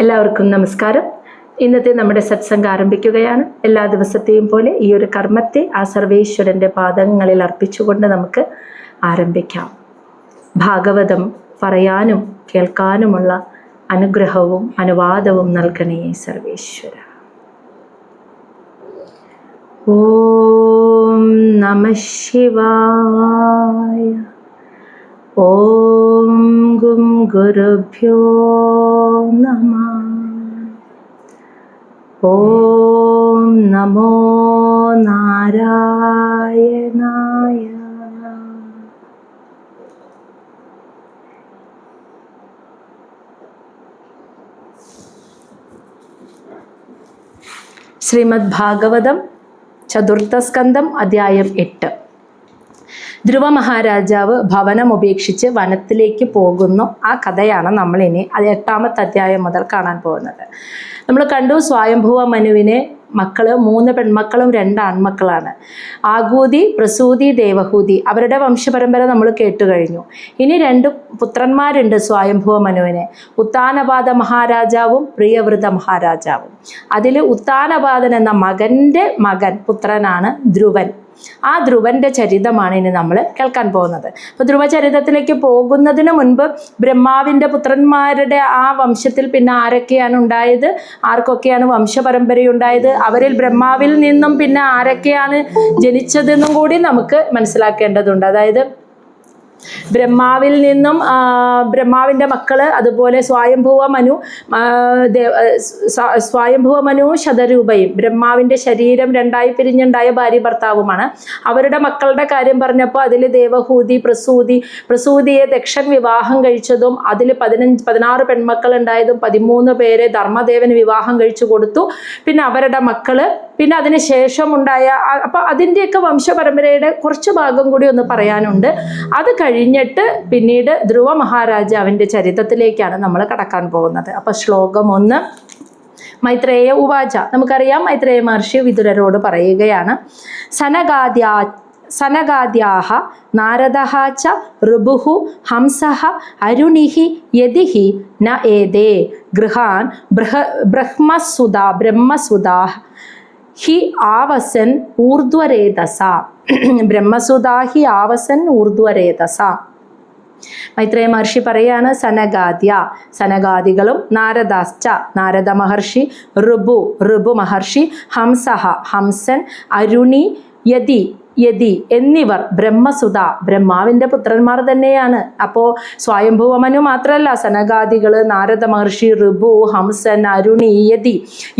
എല്ലാവർക്കും നമസ്കാരം. ഇന്നത്തെ നമ്മുടെ സത്സംഗം ആരംഭിക്കുകയാണ്. എല്ലാ ദിവസത്തെയും പോലെ ഈ ഒരു കർമ്മത്തെ ആ സർവേശ്വരൻ്റെ പാദങ്ങളിൽ അർപ്പിച്ചുകൊണ്ട് നമുക്ക് ആരംഭിക്കാം. ഭാഗവതം പറയാനും കേൾക്കാനുമുള്ള അനുഗ്രഹവും അനുവാദവും നൽകണേ സർവേശ്വര. ഓം നമഃ ശിവായ. ഓം ഗും ഗുരുഭ്യോ നമഃ. ഓം നമോ നാരായണായ. ശ്രീമദ് ഭാഗവതം ചതുർത്ഥസ്കന്ധം അധ്യായം 8. ധ്രുവ മഹാരാജാവ് ഭവനം ഉപേക്ഷിച്ച് വനത്തിലേക്ക് പോകുന്നു. ആ കഥയാണ് നമ്മളിനി അത് 8ാമത്തെ അധ്യായം മുതൽ കാണാൻ പോകുന്നത്. നമ്മൾ കണ്ടു, സ്വയംഭുവ മനുവിന് മക്കൾ 3 പെൺമക്കളും 2 ആൺമക്കളാണ്. ആകൂതി, പ്രസൂതി, ദേവഹൂതി. അവരുടെ വംശപരമ്പര നമ്മൾ കേട്ടു കഴിഞ്ഞു. ഇനി 2 പുത്രന്മാരുണ്ട് സ്വയംഭുവ മനുവിന്, ഉത്താനപാദ മഹാരാജാവും പ്രിയവൃത മഹാരാജാവും. അതിൽ ഉത്താനപാദൻ എന്ന മകൻ്റെ പുത്രനാണ് ധ്രുവൻ. ആ ധ്രുവൻ്റെ ചരിതമാണ് ഇനി നമ്മൾ കേൾക്കാൻ പോകുന്നത്. അപ്പോൾ ധ്രുവചരിതത്തിലേക്ക് പോകുന്നതിന് മുൻപ് ബ്രഹ്മാവിൻ്റെ പുത്രന്മാരുടെ ആ വംശത്തിൽ പിന്നെ ആരൊക്കെയാണ് ഉണ്ടായത്, ആർക്കൊക്കെയാണ് വംശപരമ്പരയുണ്ടായത്, അവരിൽ ബ്രഹ്മാവിൽ നിന്നും പിന്നെ ആരൊക്കെയാണ് ജനിച്ചതെന്നും കൂടി നമുക്ക് മനസ്സിലാക്കേണ്ടതുണ്ട്. അതായത് ബ്രഹ്മാവിൽ നിന്നും ബ്രഹ്മാവിൻ്റെ മക്കൾ, അതുപോലെ സ്വയംഭുവ മനു ശതരൂപയും ബ്രഹ്മാവിൻ്റെ ശരീരം 2ആയി പിരിഞ്ഞുണ്ടായ ഭാര്യ ഭർത്താവുമാണ്. അവരുടെ മക്കളുടെ കാര്യം പറഞ്ഞപ്പോൾ അതിൽ ദേവഹൂതി, പ്രസൂതിയെ ദക്ഷൻ വിവാഹം കഴിച്ചതും അതിൽ 16 പെൺമക്കൾ ഉണ്ടായതും 13 പേരെ ധർമ്മദേവന് വിവാഹം കഴിച്ചു കൊടുത്തു. പിന്നെ അവരുടെ മക്കൾ, പിന്നെ അതിന് ശേഷം ഉണ്ടായ, അപ്പം അതിൻ്റെയൊക്കെ വംശപരമ്പരയുടെ കുറച്ച് ഭാഗം കൂടി ഒന്ന് പറയാനുണ്ട്. അത് കഴിഞ്ഞിട്ട് പിന്നീട് ധ്രുവ മഹാരാജാവിൻ്റെ ചരിത്രത്തിലേക്കാണ് നമ്മൾ കടക്കാൻ പോകുന്നത്. അപ്പം ശ്ലോകം 1. മൈത്രേയ ഉവാച. നമുക്കറിയാം, മൈത്രേയ മഹർഷി വിതുരരോട് പറയുകയാണ്, സനകാദ്യാഹ നാരദഃ ച ഋഭുഃ ഹംസഃ അരുണിഃ യദിഃ ന ഏതേ ഗൃഹാൻ ബ്രഹ്മസുതാ ഹി ആവസൻ ഊർധ്വരേതസ. ബ്രഹ്മസുതാ ഹി ആവസൻ ഊർധ്വരേതസ. മൈത്രേയ മഹർഷി പറയാണ്, സനകാദികളും, നാരദാശ്ച നാരദ മഹർഷി, ഋഭു മഹർഷി, ഹംസൻ, അരുണി, യതി എന്നിവർ ബ്രഹ്മസുത ബ്രഹ്മാവിൻ്റെ പുത്രന്മാർ തന്നെയാണ്. അപ്പോൾ സ്വയംഭുവ മനു മാത്രമല്ല, സനകാദികൾ, നാരദ മഹർഷി, ഋഭു, ഹംസൻ, അരുണി, യതി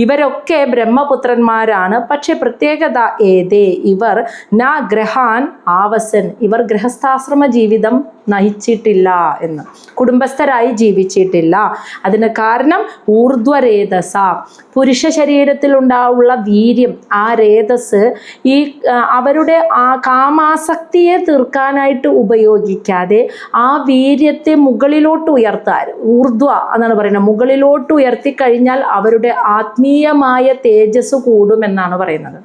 ഇവരൊക്കെ ബ്രഹ്മപുത്രന്മാരാണ്. പക്ഷെ പ്രത്യേകത ഏതേ ഇവർ ന ഗ്രഹാൻ ആവസൻ, ഇവർ ഗൃഹസ്ഥാശ്രമ ജീവിതം നയിച്ചിട്ടില്ല എന്ന്, കുടുംബസ്ഥരായി ജീവിച്ചിട്ടില്ല. അതിന് കാരണം ഊർധ്വരേതസ, പുരുഷ ശരീരത്തിൽ ഉണ്ടാവുള്ള വീര്യം, ആ രേതസ് ഈ അവരുടെ ആ കാമാസക്തിയെ തീർക്കാനായിട്ട് ഉപയോഗിക്കാതെ ആ വീര്യത്തെ മുകളിലോട്ട് ഉയർത്താൻ, ഊർധ്വ എന്നാണ് പറയുന്നത്, മുകളിലോട്ട് ഉയർത്തി കഴിഞ്ഞാൽ അവരുടെ ആത്മീയമായ തേജസ് കൂടുമെന്നാണ് പറയുന്നത്.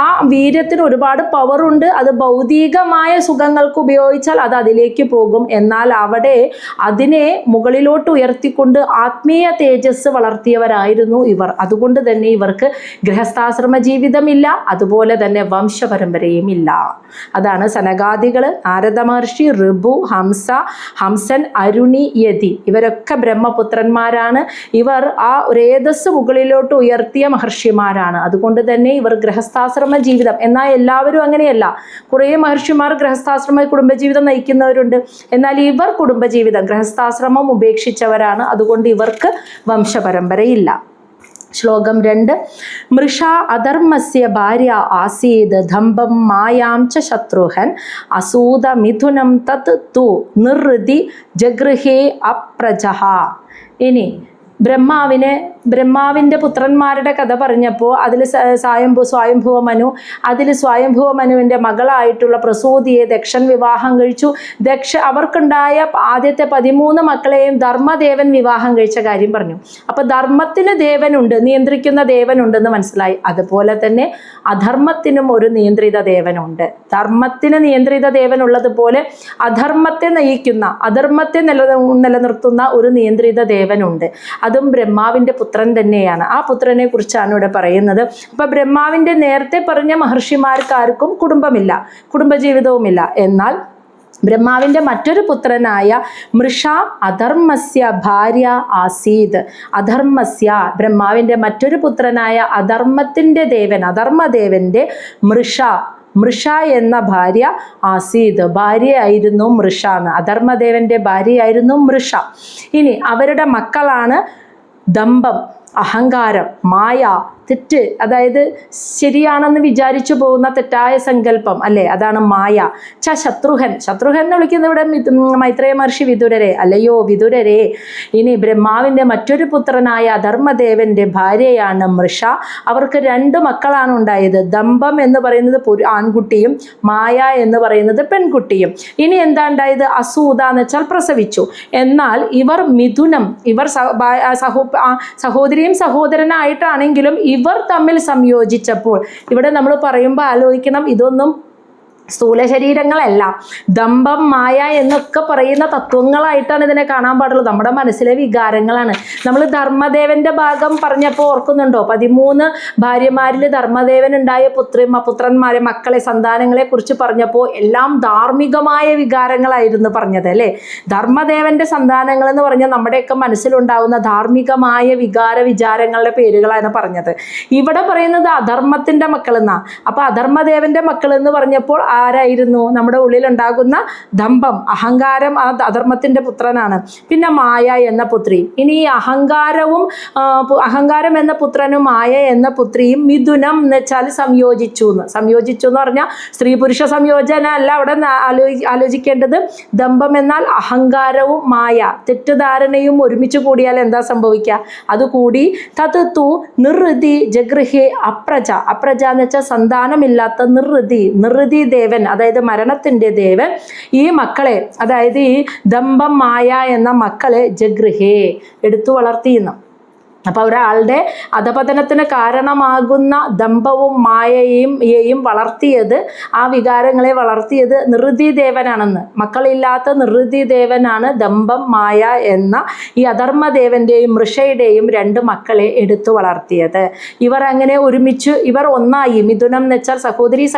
ആ വീര്യത്തിന് ഒരുപാട് പവറുണ്ട്. അത് ഭൗതികമായ സുഖങ്ങൾക്ക് ഉപയോഗിച്ചാൽ അത് അതിലേക്ക് പോകും. എന്നാൽ അവിടെ അതിനെ മുകളിലോട്ട് ഉയർത്തിക്കൊണ്ട് ആത്മീയ തേജസ് വളർത്തിയവരായിരുന്നു ഇവർ. അതുകൊണ്ട് തന്നെ ഇവർക്ക് ഗൃഹസ്ഥാശ്രമ ജീവിതമില്ല, അതുപോലെ തന്നെ വംശപരമ്പരയും ഇല്ല. അതാണ് സനകാദികൾ, നാരദ മഹർഷി, ഋഭു, ഹംസൻ, അരുണി, യതി ഇവരൊക്കെ ബ്രഹ്മപുത്രന്മാരാണ്. ഇവർ ആ രേതസ് മുകളിലോട്ട് ഉയർത്തിയ മഹർഷിമാരാണ്. അതുകൊണ്ട് തന്നെ ഇവർ ഗൃഹസ്ഥാശ്രമ ജീവിതം. എന്നാൽ എല്ലാവരും അങ്ങനെയല്ല. കുറേ മഹർഷിമാർ ഗൃഹസ്ഥാശ്രമ കുടുംബജീവിതം നയിക്കുന്നവരുണ്ട്. എന്നാൽ ഇവർ കുടുംബജീവിതം, ഗൃഹസ്ഥാശ്രമം ഉപേക്ഷിച്ചവരാണ്. അതുകൊണ്ട് ഇവർക്ക് വംശപരമ്പരയില്ല. ശ്ലോകം 2. മൃഷ അധർമ്മസ്യ ഭാര്യ ആസീത് ദമ്പം മായാം ച ശത്രുഹൻ അസൂത മിഥുനം തത് തു നിർഹൃതി ജഗൃഹേ അപ്രജഹ. ഇനി ബ്രഹ്മാവിൻ്റെ പുത്രന്മാരുടെ കഥ പറഞ്ഞപ്പോൾ അതിൽ സ്വയംഭുവ മനു, അതിൽ സ്വയംഭുവ മനുവിൻ്റെ മകളായിട്ടുള്ള പ്രസൂതിയെ ദക്ഷൻ വിവാഹം കഴിച്ചു. അവർക്കുണ്ടായ ആദ്യത്തെ 13 മക്കളെയും ധർമ്മദേവൻ വിവാഹം കഴിച്ച കാര്യം പറഞ്ഞു. അപ്പോൾ ധർമ്മത്തിന് ദേവനുണ്ട്, നിയന്ത്രിക്കുന്ന ദേവനുണ്ടെന്ന് മനസ്സിലായി. അതുപോലെ തന്നെ അധർമ്മത്തിനും ഒരു നിയന്ത്രിത ദേവനുണ്ട്. ധർമ്മത്തിന് നിയന്ത്രിത ദേവനുള്ളതുപോലെ അധർമ്മത്തെ നയിക്കുന്ന, അധർമ്മത്തെ നിലനിർത്തുന്ന ഒരു നിയന്ത്രിത ദേവനുണ്ട്. അതും ബ്രഹ്മാവിൻ്റെ പുത്രൻ തന്നെയാണ്. ആ പുത്രനെ കുറിച്ചാണ് ഇവിടെ പറയുന്നത്. അപ്പൊ ബ്രഹ്മാവിൻ്റെ നേരത്തെ പറഞ്ഞ മഹർഷിമാർക്കാർക്കും കുടുംബമില്ല, കുടുംബജീവിതവുമില്ല. എന്നാൽ ബ്രഹ്മാവിൻ്റെ മറ്റൊരു പുത്രനായ മൃഷ അധർമ്മസ്യ ഭാര്യ ആസീത്. ബ്രഹ്മാവിൻ്റെ മറ്റൊരു പുത്രനായ അധർമ്മത്തിൻ്റെ ദേവൻ, അധർമ്മദേവൻ്റെ മൃഷ എന്ന ഭാര്യ ആസീത്, ഭാര്യയായിരുന്നു മൃഷ എന്ന്. അധർമ്മദേവൻ്റെ ഭാര്യയായിരുന്നു മൃഷ. ഇനി അവരുടെ മക്കളാണ് ദമ്പം, അഹങ്കാരം, മായ, തെറ്റ്, അതായത് ശരിയാണെന്ന് വിചാരിച്ചു പോകുന്ന തെറ്റായ സങ്കല്പം അല്ലേ, അതാണ് മായ. ശത്രുഘൻ എന്ന് വിളിക്കുന്ന ഇവിടെ മൈത്രേയ മഹർഷി വിതുരരെ, അല്ലയോ വിതുരരെ. ഇനി ബ്രഹ്മാവിൻ്റെ മറ്റൊരു പുത്രനായ അധർമ്മദേവൻ്റെ ഭാര്യയാണ് മൃഷ. അവർക്ക് 2 മക്കളാണ് ഉണ്ടായത്. ദമ്പം എന്ന് പറയുന്നത് ആൺകുട്ടിയും മായ എന്ന് പറയുന്നത് പെൺകുട്ടിയും. ഇനി എന്താ ഉണ്ടായത്? അസൂത എന്ന് വെച്ചാൽ പ്രസവിച്ചു. എന്നാൽ ഇവർ മിഥുനം, ഇവർ സഹോദരിയും സഹോദരനായിട്ടാണെങ്കിലും ഇവർ തമ്മിൽ സംയോജിച്ചപ്പോൾ, ഇവിടെ നമ്മൾ പറയുമ്പോൾ ആലോചിക്കണം, ഇതൊന്നും സ്ഥൂല ശരീരങ്ങളല്ല, ദമ്പം, മായ എന്നൊക്കെ പറയുന്ന തത്വങ്ങളായിട്ടാണ് ഇതിനെ കാണാൻ പാടുള്ളൂ. നമ്മുടെ മനസ്സിലെ വികാരങ്ങളാണ്. നമ്മൾ ധർമ്മദേവന്റെ ഭാഗം പറഞ്ഞപ്പോൾ ഓർക്കുന്നുണ്ടോ? 13 ഭാര്യമാരിൽ ധർമ്മദേവൻ ഉണ്ടായ പുത്രന്മാരെ, മക്കളെ, സന്താനങ്ങളെ കുറിച്ച് പറഞ്ഞപ്പോൾ എല്ലാം ധാർമ്മികമായ വികാരങ്ങളായിരുന്നു പറഞ്ഞത് അല്ലേ. ധർമ്മദേവന്റെ സന്താനങ്ങൾ എന്ന് പറഞ്ഞാൽ നമ്മുടെയൊക്കെ മനസ്സിലുണ്ടാവുന്ന ധാർമ്മികമായ വിചാരങ്ങളുടെ പേരുകളാണ് പറഞ്ഞത്. ഇവിടെ പറയുന്നത് അധർമ്മത്തിന്റെ മക്കൾ എന്നാ. അപ്പൊ അധർമ്മദേവന്റെ മക്കൾ എന്ന് പറഞ്ഞപ്പോൾ ആരായിരുന്നു? നമ്മുടെ ഉള്ളിലുണ്ടാകുന്ന ദമ്പം, അഹങ്കാരം, ആ അധർമ്മത്തിന്റെ പുത്രനാണ്. പിന്നെ മായ എന്ന പുത്രി. ഇനി ഈ അഹങ്കാരം എന്ന പുത്രനും മായ എന്ന പുത്രിയും മിഥുനം എന്ന് വെച്ചാൽ സംയോജിച്ചു എന്ന് പറഞ്ഞാൽ സ്ത്രീ പുരുഷ സംയോജന അല്ല അവിടെ ആലോചിക്കേണ്ടത്. ദമ്പം എന്നാൽ അഹങ്കാരവും മായ, തെറ്റിദ്ധാരണയും ഒരുമിച്ച് കൂടിയാൽ എന്താ സംഭവിക്കുക? അതുകൂടി തതു നിർഹൃതി ജഗൃഹേ അപ്രജ എന്ന് വെച്ചാൽ സന്താനമില്ലാത്ത നിർഹൃതി ദേവൻ, അതായത് മരണത്തിന്റെ ദേവൻ ഈ മക്കളെ, അതായത് ഈ ദമ്പം മായ എന്ന മക്കളെ ജഗൃഹേ എടുത്തു വളർത്തിയെന്ന്. അപ്പോൾ ഒരാളുടെ അധപതനത്തിന് കാരണമാകുന്ന ദമ്പവും മായയെയും വളർത്തിയത്, ആ വികാരങ്ങളെ വളർത്തിയത് നിർഹൃതി ദേവനാണെന്ന്. മക്കളില്ലാത്ത നിർഹൃതി ദേവനാണ് ദമ്പം മായ എന്ന ഈ അധർമ്മദേവൻ്റെയും മൃഷയുടെയും 2 മക്കളെ എടുത്തു വളർത്തിയത്. ഇവർ അങ്ങനെ ഒരുമിച്ച് ഇവർ ഒന്നായി. മിഥുനം എന്ന് വെച്ചാൽ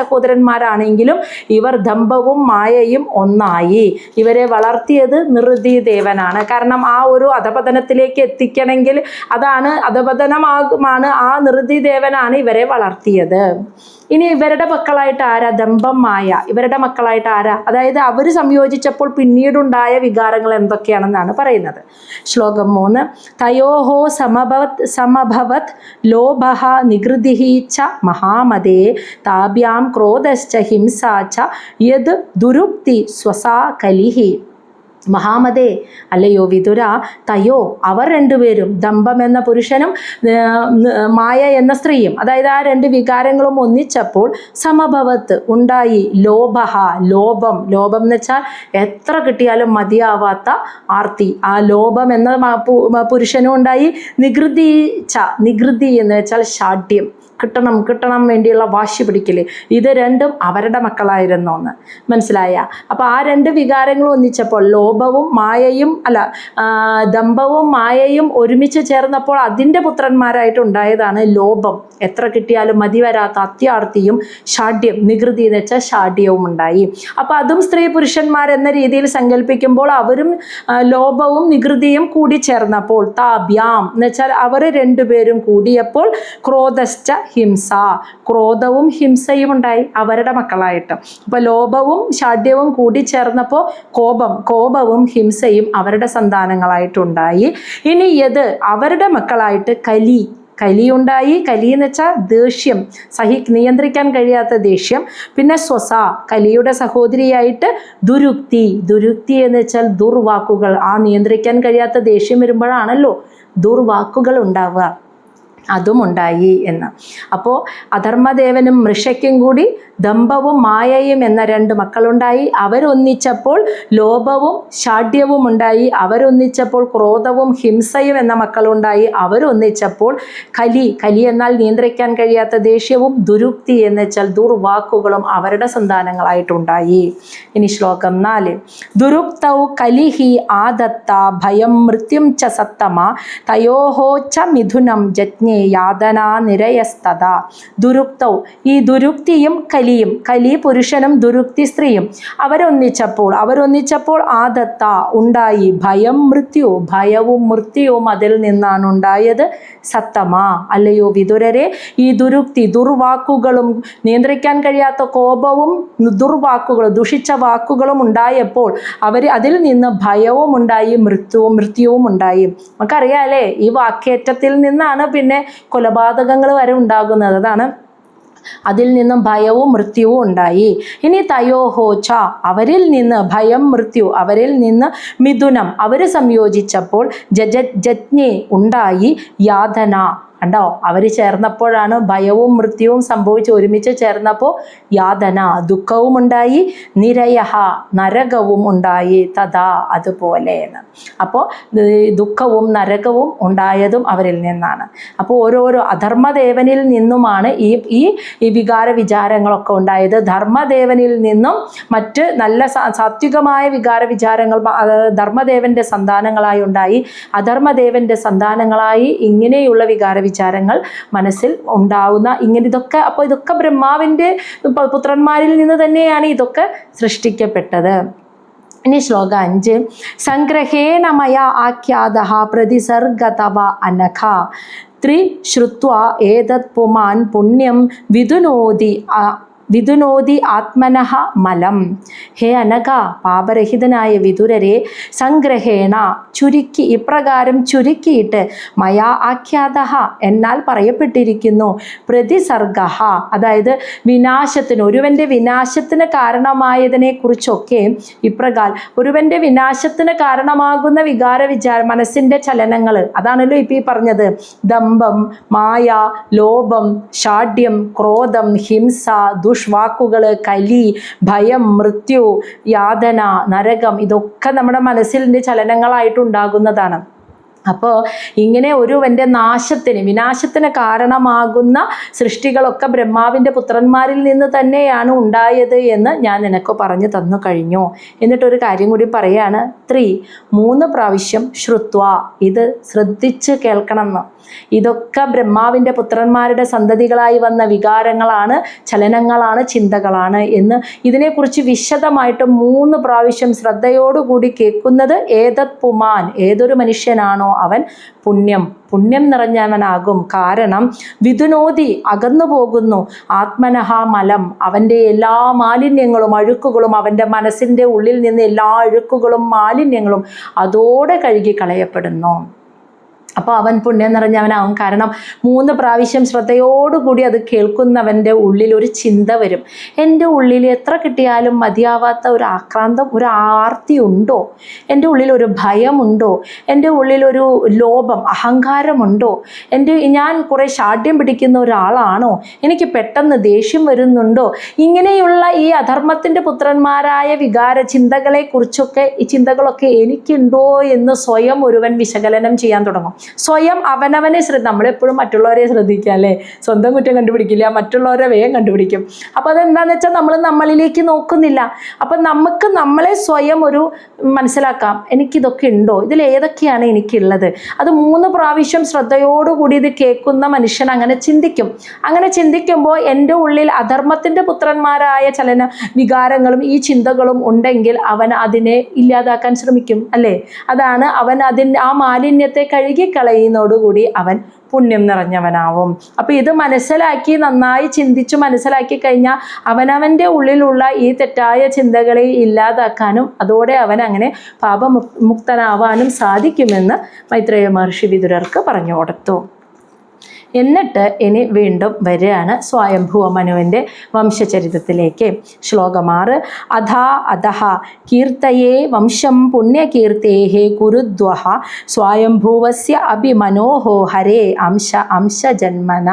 സഹോദരന്മാരാണെങ്കിലും ഇവർ ദമ്പവും മായയും ഒന്നായി. ഇവരെ വളർത്തിയത് നിർഹൃതി ദേവനാണ്. കാരണം ആ ഒരു അധപതനത്തിലേക്ക് എത്തിക്കണമെങ്കിൽ അധപതനമാണ്, ആ നിർഹൃതി ദേവനാണ് ഇവരെ വളർത്തിയത്. ഇനി ഇവരുടെ മക്കളായിട്ട് ആരാ? ദമ്പം മായ. ഇവരുടെ മക്കളായിട്ട് ആരാ? അതായത് അവർ സംയോജിച്ചപ്പോൾ പിന്നീടുണ്ടായ വികാരങ്ങൾ എന്തൊക്കെയാണെന്നാണ് പറയുന്നത്. ശ്ലോകം 3. തയോഹോ സമഭവത് ലോഭഃ നിഗൃതിഃ ച മഹാമതേ താഭ്യാം ക്രോധശ്ച ഹിംസാ ച യത് ദുരുക്തി സ്വസാ കലിഃ. മഹാമതേ, അല്ലയോ വിതുര, തയോ അവർ 2 പേരും, ദമ്പം എന്ന പുരുഷനും മായ എന്ന സ്ത്രീയും, അതായത് ആ 2 വികാരങ്ങളും ഒന്നിച്ചപ്പോൾ സമഭവത്ത് ഉണ്ടായി ലോഭം എന്ന് വെച്ചാൽ എത്ര കിട്ടിയാലും മതിയാവാത്ത ആർത്തി, ആ ലോഭം എന്ന പുരുഷനും ഉണ്ടായി. നിഗൃതി എന്ന് വെച്ചാൽ ഷാഠ്യം, കിട്ടണം വേണ്ടിയുള്ള വാശി പിടിക്കല്. ഇത് 2ഉം അവരുടെ മക്കളായിരുന്നു എന്ന് മനസ്സിലായ. അപ്പോൾ ആ 2 വികാരങ്ങളും ഒന്നിച്ചപ്പോൾ ദമ്പവും മായയും ഒരുമിച്ച് ചേർന്നപ്പോൾ അതിൻ്റെ പുത്രന്മാരായിട്ടുണ്ടായതാണ് ലോഭം, എത്ര കിട്ടിയാലും മതി വരാത്ത അത്യാർത്തിയും ഷാഠ്യം, നിഗൃതി എന്ന് വെച്ചാൽ ഷാഠ്യവും ഉണ്ടായി. അപ്പോൾ അതും സ്ത്രീ പുരുഷന്മാരെന്ന രീതിയിൽ സങ്കല്പിക്കുമ്പോൾ അവരും ലോഭവും നിഗൃതിയും കൂടി ചേർന്നപ്പോൾ താഭ്യാം എന്ന് വെച്ചാൽ അവർ 2 പേരും കൂടിയപ്പോൾ ക്രോധശ്ച ഹിംസ, ക്രോധവും ഹിംസയും ഉണ്ടായി അവരുടെ മക്കളായിട്ട്. അപ്പോൾ ലോഭവും ഷാഠ്യവും കൂടി ചേർന്നപ്പോൾ കോപവും ഹിംസയും അവരുടെ സന്താനങ്ങളായിട്ടുണ്ടായി. ഇനി അവരുടെ മക്കളായിട്ട് കലിയുണ്ടായി. കലി എന്ന് വെച്ചാൽ ദേഷ്യം, നിയന്ത്രിക്കാൻ കഴിയാത്ത ദേഷ്യം. പിന്നെ കലിയുടെ സഹോദരിയായിട്ട് ദുരുക്തി എന്ന് വെച്ചാൽ ദുർവാക്കുകൾ, ആ നിയന്ത്രിക്കാൻ കഴിയാത്ത ദേഷ്യം വരുമ്പോഴാണല്ലോ ദുർവാക്കുകൾ ഉണ്ടാവുക, അതുമുണ്ടായി എന്ന്. അപ്പോൾ അധർമ്മദേവനും മൃഷയ്ക്കും കൂടി ദമ്പവും മായയും എന്ന 2 മക്കളുണ്ടായി. അവരൊന്നിച്ചപ്പോൾ ലോഭവും ഷാഢ്യവും ഉണ്ടായി. അവരൊന്നിച്ചപ്പോൾ ക്രോധവും ഹിംസയും എന്ന മക്കളുണ്ടായി. അവരൊന്നിച്ചപ്പോൾ കലി എന്നാൽ നിയന്ത്രിക്കാൻ കഴിയാത്ത ദേഷ്യവും ദുരുക്തി എന്ന് വെച്ചാൽ ദുർവാക്കുകളും അവരുടെ സന്താനങ്ങളായിട്ടുണ്ടായി. ഇനി ശ്ലോകം 4. ദുരുക്തൗ കലിഹി ആദത്ത ഭയം മൃത്യും ച സത്തമ തയോഹോ ച മിഥുനം ജജ്ഞേ യാതനാ നിരയസ്തത. ദുരുക്തൗ, ഈ ദുരുക്തിയും കലി പുരുഷനും ദുരുക്തി സ്ത്രീയും അവരൊന്നിച്ചപ്പോൾ ആദത്ത ഉണ്ടായി ഭയവും മൃത്യുവും അതിൽ നിന്നാണ് ഉണ്ടായത്. സത്തമ, അല്ലയോ വിതുരരെ, ഈ ദുരുക്തി ദുർവാക്കുകളും നിയന്ത്രിക്കാൻ കഴിയാത്ത കോപവും ദുർവാക്കുകളും ദുഷിച്ച വാക്കുകളും ഉണ്ടായപ്പോൾ അതിൽ നിന്ന് ഭയവും ഉണ്ടായി, മൃത്യുവും ഉണ്ടായി. നമുക്കറിയാലേ, ഈ വാക്കേറ്റത്തിൽ നിന്നാണ് പിന്നെ കൊലപാതകങ്ങൾ വരെ ഉണ്ടാകുന്നത്. അതാണ് അതിൽ നിന്നും ഭയവും മൃത്യുവും ഉണ്ടായി. ഇനി തയോഹോച്ച, അവരിൽ നിന്ന് ഭയം മൃത്യു, അവരിൽ നിന്ന് മിഥുനം, അവർ സംയോജിച്ചപ്പോൾ ജജ്ഞേ ഉണ്ടായി യാതന. കണ്ടോ, അവർ ചേർന്നപ്പോഴാണ് ഭയവും മൃത്യുവും സംഭവിച്ച് ഒരുമിച്ച് ചേർന്നപ്പോൾ യാതന ദുഃഖവും ഉണ്ടായി, നിരയഹ നരകവും ഉണ്ടായി, തഥാ അതുപോലെ. അപ്പോൾ ദുഃഖവും നരകവും ഉണ്ടായതും അവരിൽ നിന്നാണ്. അപ്പോൾ ഓരോരോ അധർമ്മദേവനിൽ നിന്നുമാണ് ഈ വികാര വിചാരങ്ങളൊക്കെ ഉണ്ടായത്. ധർമ്മദേവനിൽ നിന്നും മറ്റ് നല്ല സാത്വികമായ വികാര വിചാരങ്ങൾ ധർമ്മദേവന്റെ സന്താനങ്ങളായി ഉണ്ടായി. അധർമ്മദേവന്റെ സന്താനങ്ങളായി ഇങ്ങനെയുള്ള വികാര വിചാരങ്ങൾ മനസ്സിൽ ഉണ്ടാവുന്ന ഇതൊക്കെ ബ്രഹ്മാവിൻ്റെ പുത്രന്മാരിൽ നിന്ന് തന്നെയാണ് ഇതൊക്കെ സൃഷ്ടിക്കപ്പെട്ടത്. ഇനി ശ്ലോകം 5. സംഗ്രഹേണ മയാ ആഖ്യാതഃ പ്രതിസർഗതവ അനഘ ശ്രുത്വാ ഏതത് പുമാൻ പുണ്യം വിദുനോതി ആത്മനഃ മലം. ഹേ അനഘ, പാപരഹിതനായ വിതുരരെ, സംഗ്രഹേണ ചുരുക്കി, ഇപ്രകാരം ചുരുക്കിയിട്ട്, മയാ ആഖ്യാതഃ എന്നാൽ പറയപ്പെട്ടിരിക്കുന്നു, പ്രതിസർഗഃ അതായത് വിനാശത്തിന്, ഒരുവൻ്റെ വിനാശത്തിന് കാരണമായതിനെ കുറിച്ചൊക്കെ ഒരുവൻ്റെ വിനാശത്തിന് കാരണമാകുന്ന മനസ്സിൻ്റെ ചലനങ്ങൾ, അതാണല്ലോ ഇപ്പം ഈ പറഞ്ഞത്. ദമ്പം, മായ, ലോഭം, ഷാഢ്യം, ക്രോധം, ഹിംസ, ദുഷ്വാക്കുകൾ, കലി, ഭയം, മൃത്യു, യാതന, നരകം, ഇതൊക്കെ നമ്മുടെ മനസ്സിൻ്റെ ചലനങ്ങളായിട്ടുണ്ടാകുന്നതാണ്. അപ്പോൾ ഇങ്ങനെ ഒരുവൻ്റെ വിനാശത്തിന് കാരണമാകുന്ന സൃഷ്ടികളൊക്കെ ബ്രഹ്മാവിൻ്റെ പുത്രന്മാരിൽ നിന്ന് തന്നെയാണ് ഉണ്ടായത് എന്ന് ഞാൻ നിനക്ക് പറഞ്ഞു തന്നു കഴിഞ്ഞു. എന്നിട്ടൊരു കാര്യം കൂടി പറയാണ്. 3 പ്രാവശ്യം ശ്രുത്വ, ഇത് ശ്രദ്ധിച്ച് കേൾക്കണം എന്ന്. ഇതൊക്കെ ബ്രഹ്മാവിൻ്റെ പുത്രന്മാരുടെ സന്തതികളായി വന്ന വികാരങ്ങളാണ്, ചലനങ്ങളാണ്, ചിന്തകളാണ് എന്ന് ഇതിനെക്കുറിച്ച് വിശദമായിട്ട് 3 പ്രാവശ്യം ശ്രദ്ധയോടുകൂടി കേൾക്കുന്നത് ഏതത് പുമാൻ, ഏതൊരു മനുഷ്യനാണോ അവൻ പുണ്യം നിറഞ്ഞവനാകും. കാരണം വിദുനോതി അകന്നു പോകുന്നു, ആത്മനഃ മലം അവൻ്റെ എല്ലാ മാലിന്യങ്ങളും അഴുക്കുകളും, അവൻ്റെ മനസ്സിൻ്റെ ഉള്ളിൽ നിന്ന് എല്ലാ അഴുക്കുകളും മാലിന്യങ്ങളും അതോടെ കഴുകി കളയപ്പെടുന്നു. അപ്പോൾ അവൻ പുണ്യം നിറഞ്ഞവനാവും. കാരണം 3 പ്രാവശ്യം ശ്രദ്ധയോടുകൂടി അത് കേൾക്കുന്നവൻ്റെ ഉള്ളിൽ ഒരു ചിന്ത വരും. എൻ്റെ ഉള്ളിൽ എത്ര കിട്ടിയാലും മതിയാവാത്ത ഒരു ആക്രാന്തം, ഒരു ആർത്തി ഉണ്ടോ? എൻ്റെ ഉള്ളിൽ ഒരു ഭയമുണ്ടോ? എൻ്റെ ഉള്ളിൽ ഒരു ലോഭം, അഹങ്കാരമുണ്ടോ? ഞാൻ കുറേ ഷാഢ്യം പിടിക്കുന്ന ഒരാളാണോ? എനിക്ക് പെട്ടെന്ന് ദേഷ്യം വരുന്നുണ്ടോ? ഇങ്ങനെയുള്ള ഈ അധർമ്മത്തിൻ്റെ പുത്രന്മാരായ വികാര ചിന്തകളെക്കുറിച്ചൊക്കെ, ഈ ചിന്തകളൊക്കെ എനിക്കുണ്ടോ എന്ന് സ്വയം ഒരുവൻ വിശകലനം ചെയ്യാൻ തുടങ്ങും. സ്വയം അവനവനെ നമ്മളെപ്പോഴും മറ്റുള്ളവരെ ശ്രദ്ധിക്കുക അല്ലേ, സ്വന്തം കുറ്റം കണ്ടുപിടിക്കില്ല, മറ്റുള്ളവരെ വേഗം കണ്ടുപിടിക്കും. അപ്പോൾ അതെന്താണെന്ന് വെച്ചാൽ നമ്മൾ നമ്മളിലേക്ക് നോക്കുന്നില്ല. അപ്പം നമുക്ക് നമ്മളെ സ്വയം ഒരു മനസ്സിലാക്കാം, എനിക്കിതൊക്കെ ഉണ്ടോ, ഇതിൽ ഏതൊക്കെയാണ് എനിക്കുള്ളത്. അത് 3 പ്രാവശ്യം ശ്രദ്ധയോടുകൂടി ഇത് കേൾക്കുന്ന മനുഷ്യൻ അങ്ങനെ ചിന്തിക്കും. അങ്ങനെ ചിന്തിക്കുമ്പോൾ എൻ്റെ ഉള്ളിൽ അധർമ്മത്തിൻ്റെ പുത്രന്മാരായ വികാരങ്ങളും ഈ ചിന്തകളും ഉണ്ടെങ്കിൽ അവൻ അതിനെ ഇല്ലാതാക്കാൻ ശ്രമിക്കും അല്ലേ. അതാണ് അവൻ ആ മാലിന്യത്തെ കഴുകിക്കളയുന്നതോടുകൂടി അവൻ പുണ്യം നിറഞ്ഞവനാവും. അപ്പോൾ ഇത് മനസ്സിലാക്കി, നന്നായി ചിന്തിച്ചു മനസ്സിലാക്കി കഴിഞ്ഞാൽ അവനവൻ്റെ ഉള്ളിലുള്ള ഈ തെറ്റായ ചിന്തകളെ ഇല്ലാതാക്കാനും അതോടെ അവൻ അങ്ങനെ പാപമുക്തനാവാനും സാധിക്കുമെന്ന് മൈത്രേയ മഹർഷി വിതുരർക്ക് പറഞ്ഞു കൊടുത്തു. എന്നിട്ട് ഇനി വീണ്ടും വരികയാണ് സ്വയംഭുവ മനുവിൻ്റെ വംശചരിതത്തിലേക്ക്. ശ്ലോകം 6. അധാ അധഃ കീർത്തയേ വംശം പുണ്യകീർത്തേഃ കുരുദ്വഃ സ്വയംഭൂവസ്യ അഭിമനോഹോ ഹരേ അംശ ജന്മന.